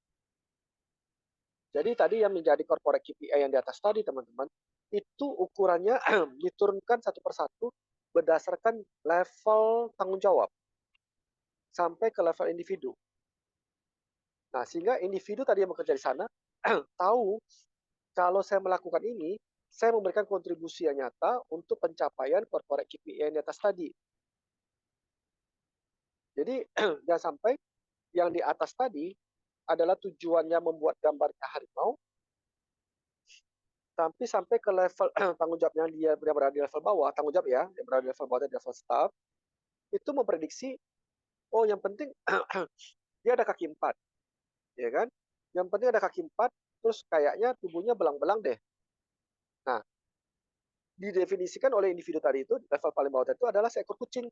Jadi tadi yang menjadi corporate KPI yang di atas tadi teman-teman, itu ukurannya diturunkan satu persatu berdasarkan level tanggung jawab sampai ke level individu. Nah, sehingga individu tadi yang bekerja di sana tahu kalau saya melakukan ini, saya memberikan kontribusi yang nyata untuk pencapaian corporate KPI yang di atas tadi. Jadi jangan sampai yang di atas tadi adalah tujuannya membuat gambarnya harimau, tapi sampai ke level tanggung jawabnya dia berada di level bawah, tanggung jawab ya, yang berada di level bawah, di level staff, itu memprediksi, oh yang penting dia ada kaki 4, ya kan? Yang penting ada kaki 4, terus kayaknya tubuhnya belang-belang deh. Nah, didefinisikan oleh individu tadi itu, level paling bawah itu adalah seekor kucing.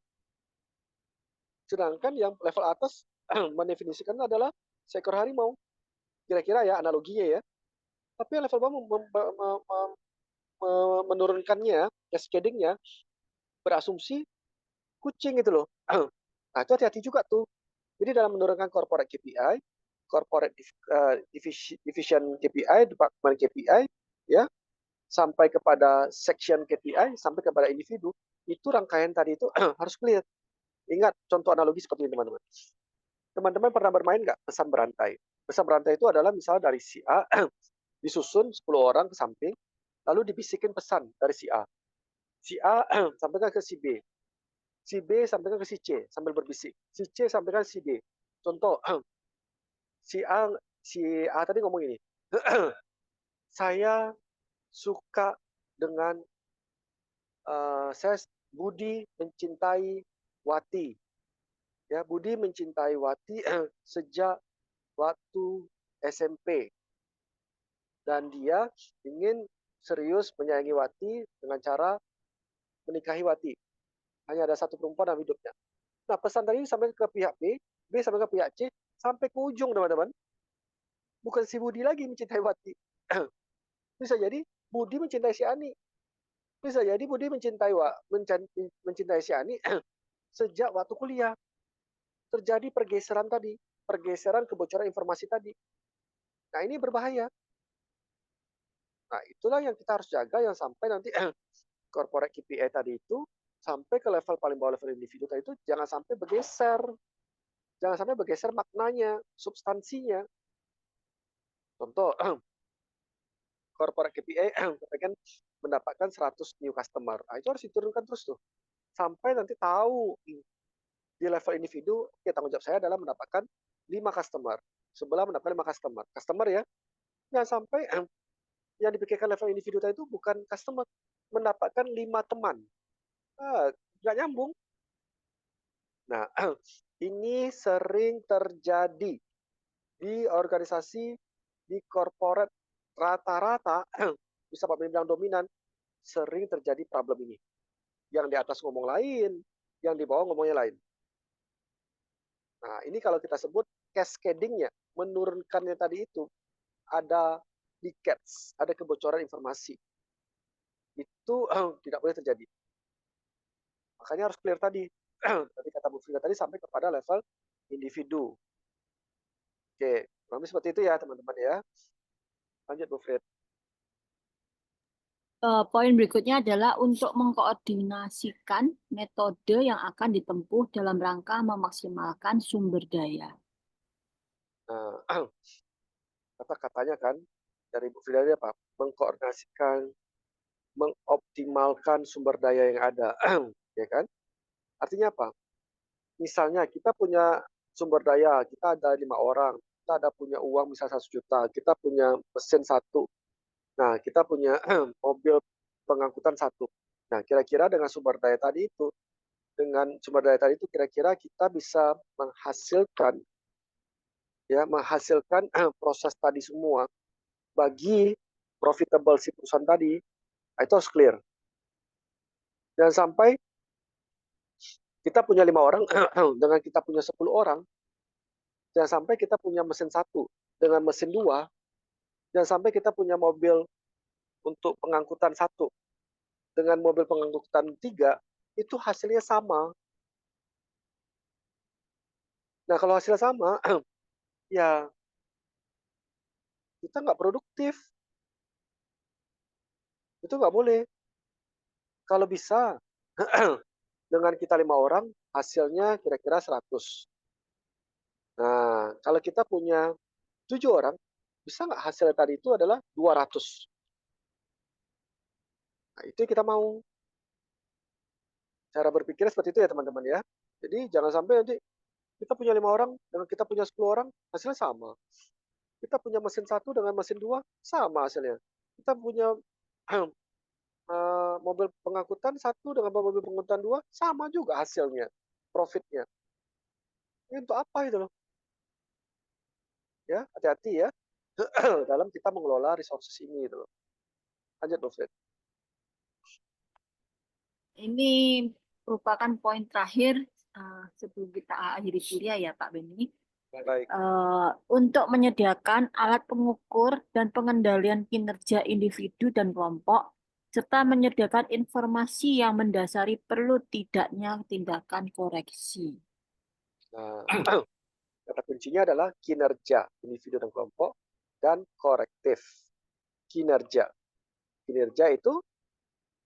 Sedangkan yang level atas mendefinisikan adalah seekor harimau. Kira-kira ya analoginya ya. Tapi yang level bawah menurunkannya, cascadingnya, berasumsi kucing itu loh. Nah, itu hati-hati juga tuh. Jadi dalam menurunkan corporate KPI, corporate division KPI, department KPI, ya, sampai kepada section KPI, sampai kepada individu, itu rangkaian tadi itu harus clear. Ingat contoh analogi seperti ini teman-teman. Teman-teman pernah bermain nggak pesan berantai? Pesan berantai itu adalah misalnya dari si A disusun 10 orang ke samping, lalu dibisikin pesan dari si A. Si A sampaikan ke si B. Si B sampaikan ke si C sambil berbisik. Si C sampaikan ke si D. Contoh, si A tadi ngomong ini, saya suka dengan Budi mencintai Wati. Ya, Budi mencintai Wati sejak waktu SMP. Dan dia ingin serius menyayangi Wati dengan cara menikahi Wati. Hanya ada satu perempuan dalam hidupnya. Nah, pesan tadi sampai ke pihak B, B sampai ke pihak C, sampai ke ujung, teman-teman. Bukan si Budi lagi mencintai Wati. Bisa jadi Budi mencintai si Ani. Bisa jadi Budi mencintai si Ani sejak waktu kuliah. Terjadi pergeseran tadi, pergeseran kebocoran informasi tadi. Nah, ini berbahaya. Nah, itulah yang kita harus jaga, yang sampai nanti corporate KPI tadi itu sampai ke level paling bawah, level individu tadi itu jangan sampai bergeser. Jangan sampai bergeser maknanya, substansinya. Contoh, corporate KPI pengen mendapatkan 100 new customer. Nah, itu harus diturunkan terus tuh. Sampai nanti tahu di level individu, ya tanggung jawab saya adalah mendapatkan 5 customer. Sebelah mendapatkan 5 customer. Customer ya, jangan sampai yang dipikirkan level individu tadi itu bukan customer, mendapatkan 5 teman. Nggak nyambung. Nah, ini sering terjadi di organisasi, di corporate, rata-rata, bisa Pak bilang dominan, sering terjadi problem ini. Yang di atas ngomong lain, yang di bawah ngomongnya lain. Nah, ini kalau kita sebut cascading-nya, menurunkannya tadi itu, ada leakage, ada kebocoran informasi. Itu tidak boleh terjadi. Makanya harus clear tadi. Tadi kata Bu Frida tadi sampai kepada level individu. Oke, kurang lebih seperti itu ya teman-teman ya. Lanjut Bu Frida. Poin berikutnya adalah untuk mengkoordinasikan metode yang akan ditempuh dalam rangka memaksimalkan sumber daya. Nah, kata-katanya kan dari Bu Frida ini apa? Mengkoordinasikan, mengoptimalkan sumber daya yang ada, ya kan? Artinya apa? Misalnya kita punya sumber daya, kita ada 5 orang, kita ada punya uang misalnya 1 juta, kita punya mesin 1. Nah, kita punya mobil pengangkutan 1. Nah, kira-kira dengan sumber daya tadi itu, kira-kira kita bisa menghasilkan proses tadi semua bagi profitable si perusahaan tadi. Nah, itu harus clear. Jangan sampai kita punya 5 orang dengan kita punya 10 orang. Jangan sampai kita punya mesin 1 dengan mesin 2. Jangan sampai kita punya mobil untuk pengangkutan 1 dengan mobil pengangkutan 3, itu hasilnya sama. Nah, kalau hasilnya sama, ya kita nggak produktif. Itu nggak boleh. Kalau bisa, dengan kita 5 orang, hasilnya kira-kira 100. Nah, kalau kita punya 7 orang, bisa nggak hasilnya tadi itu adalah 200? Nah, itu yang kita mau. Cara berpikir seperti itu ya teman-teman ya. Jadi jangan sampai nanti kita punya 5 orang dengan kita punya 10 orang, hasilnya sama. Kita punya mesin 1 dengan mesin 2, sama hasilnya. Kita punya mobil pengangkutan 1 dengan mobil pengangkutan 2, sama juga hasilnya, profitnya. Ini untuk apa itu loh? Ya, hati-hati ya dalam kita mengelola resources ini gitu loh. Lanjut, Bu Fred. Ini merupakan poin terakhir sebelum kita akhiri kuliah ya Pak Beni. Baik. Untuk menyediakan alat pengukur dan pengendalian kinerja individu dan kelompok, serta menyediakan informasi yang mendasari perlu tidaknya tindakan koreksi. Nah, kata kuncinya adalah kinerja individu dan kelompok dan korektif. Kinerja. Kinerja itu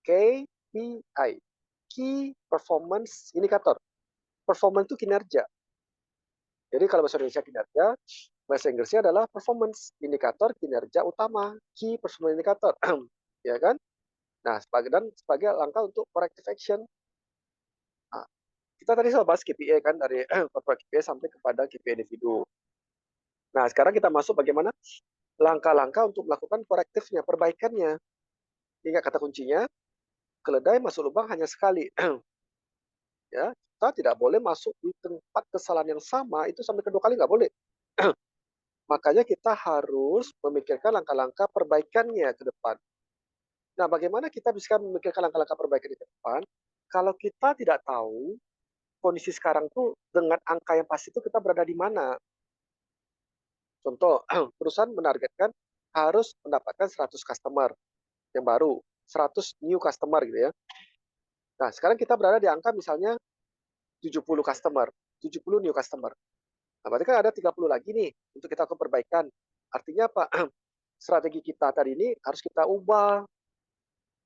KPI, Key Performance Indicator. Performance itu kinerja. Jadi kalau bahasa Indonesia kinerja, bahasa Inggrisnya adalah performance, indikator kinerja utama, key performance indicator. Ya kan? Nah, sebagai langkah untuk corrective action. Nah, kita tadi sudah bahas KPI kan, dari corporate KPI sampai kepada KPI individu. Nah, sekarang kita masuk bagaimana langkah-langkah untuk melakukan korektifnya, perbaikannya. Ingat kata kuncinya, keledai masuk lubang hanya sekali. Ya, kita tidak boleh masuk di tempat kesalahan yang sama itu sampai kedua kali nggak boleh. Makanya kita harus memikirkan langkah-langkah perbaikannya ke depan. Nah, bagaimana kita bisa memikirkan langkah-langkah perbaikan ke depan kalau kita tidak tahu kondisi sekarang tuh dengan angka yang pasti itu kita berada di mana. Contoh, perusahaan menargetkan harus mendapatkan 100 customer yang baru, 100 new customer gitu ya. Nah, sekarang kita berada di angka misalnya 70 customer, 70 new customer. Nah, berarti kan ada 30 lagi nih untuk kita lakukan perbaikan. Artinya apa? Strategi kita tadi ini harus kita ubah.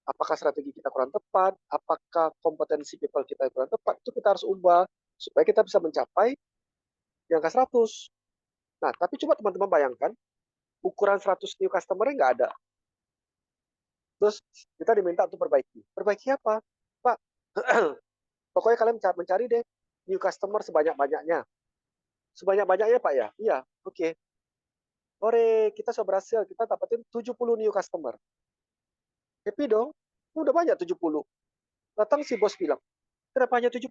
Apakah strategi kita kurang tepat? Apakah kompetensi people kita kurang tepat? Itu kita harus ubah supaya kita bisa mencapai di angka 100. Nah, tapi coba teman-teman bayangkan, ukuran 100 new customer-nya nggak ada. Terus kita diminta untuk perbaiki. Perbaiki apa? Pak, pokoknya kalian mencari deh new customer sebanyak-banyaknya. Sebanyak-banyaknya Pak ya? Iya, oke. Ore, kita sudah berhasil, kita dapetin 70 new customer. Happy dong? Udah banyak 70. Datang si bos bilang, kenapa hanya 70?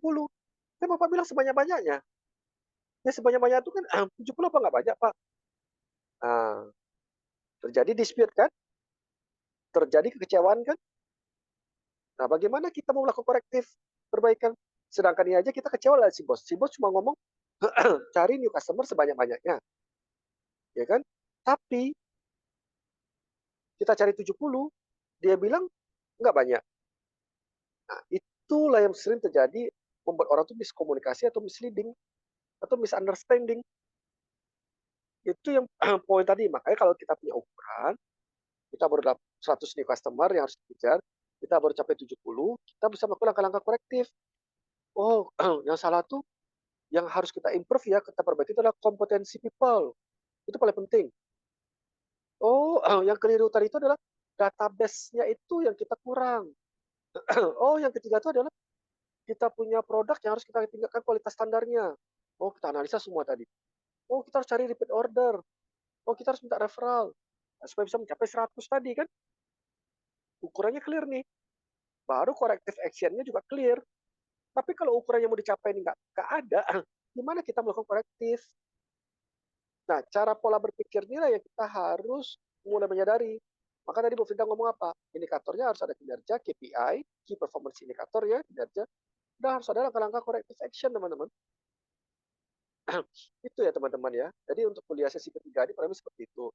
Kan Bapak bilang sebanyak-banyaknya. Ya sebanyak-banyak itu kan 70 apa nggak banyak Pak? Nah, terjadi dispute kan? Terjadi kekecewaan kan? Nah, bagaimana kita mau melakukan korektif perbaikan? Sedangkan ini aja kita kecewa lah si bos. Si bos cuma ngomong, cari new customer sebanyak-banyaknya. Ya kan? Tapi kita cari 70, dia bilang nggak banyak. Nah, itulah yang sering terjadi membuat orang tuh miskomunikasi atau misleading atau misunderstanding. Itu yang poin tadi. Makanya kalau kita punya ukuran, kita baru dapat 100 new customer yang harus dikejar, kita baru capai 70, kita bisa melakukan langkah-langkah korektif. Oh, yang salah tuh yang harus kita improve ya, kita perbaiki itu adalah kompetensi people. Itu paling penting. Oh, yang keliru tadi itu adalah database-nya itu yang kita kurang. Oh, yang ketiga itu adalah kita punya produk yang harus kita tingkatkan kualitas standarnya. Oh, kita analisa semua tadi. Oh, kita harus cari repeat order. Oh, kita harus minta referral. Nah, supaya bisa mencapai 100 tadi kan. Ukurannya clear nih. Baru corrective action-nya juga clear. Tapi kalau ukurannya mau dicapai ini nggak ada, gimana kita melakukan korektif? Nah, cara pola berpikir inilah yang kita harus mulai menyadari. Maka tadi Bu Frida ngomong apa? Indikatornya harus ada kinerja, KPI, Key Performance Indicator ya, kinerja. Dan harus ada langkah-langkah corrective action, teman-teman. Itu ya, teman-teman ya. Jadi untuk kuliah sesi ketiga ini kurang lebih seperti itu.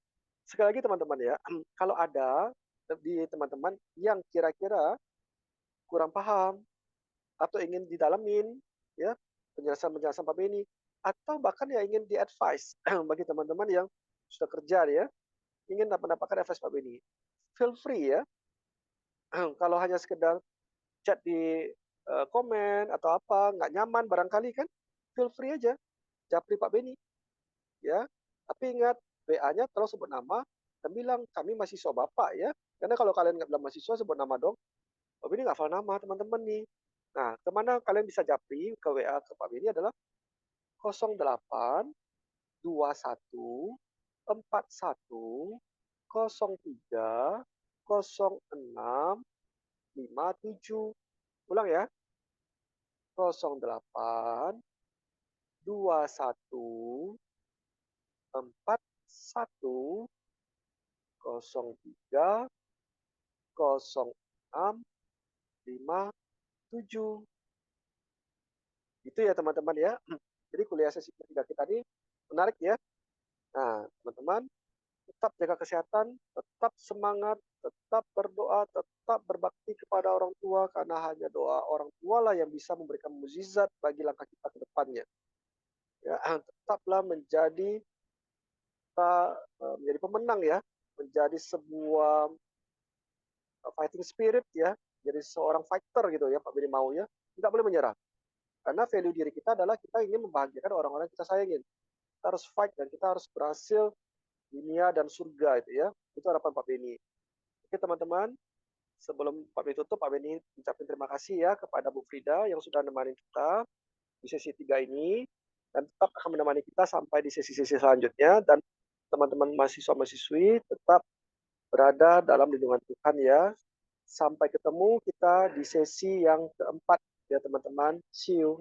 Sekali lagi, teman-teman ya, kalau ada di teman-teman yang kira-kira kurang paham atau ingin didalamin, ya, penjelasan-penjelasan Pak Beni, atau bahkan ya ingin di-advise bagi teman-teman yang sudah kerja ya, ingin mendapatkan advice Pak Beni, feel free ya. Kalau hanya sekedar chat di komen atau apa, nggak nyaman barangkali kan, feel free aja, japri Pak Beni, ya. Tapi ingat, WA-nya tolong sebut nama dan bilang kami mahasiswa Bapak ya. Karena kalau kalian nggak bilang mahasiswa, sebut nama dong. Pak Beni nggak hafal nama teman-teman nih. Nah, kemana kalian bisa japri ke WA ke Pak Beni adalah 08 21 41 03 06 57. Ulang ya. 08 21 41 03 06 57. Itu ya teman-teman ya. Jadi kuliah sesi ketiga kita ini menarik ya. Nah, teman-teman tetap jaga kesehatan, tetap semangat, tetap berdoa, tetap berbakti kepada orang tua karena hanya doa orang tua lah yang bisa memberikan mukjizat bagi langkah kita ke depannya. Ya, tetaplah menjadi menjadi pemenang ya, menjadi sebuah fighting spirit ya, jadi seorang fighter gitu ya Pak Beni mau ya, tidak boleh menyerah. Karena value diri kita adalah kita ingin membahagiakan orang-orang yang kita sayangin. Kita harus fight dan kita harus berhasil dunia dan surga itu ya. Itu harapan Pak Beni. Oke teman-teman, sebelum Pak Beni tutup, Pak Beni ucapin terima kasih ya kepada Bu Frida yang sudah menemani kita di sesi 3 ini dan tetap akan menemani kita sampai di sesi-sesi selanjutnya dan teman-teman mahasiswa-mahasiswi tetap berada dalam lindungan Tuhan ya. Sampai ketemu kita di sesi yang keempat ya teman-teman. See you.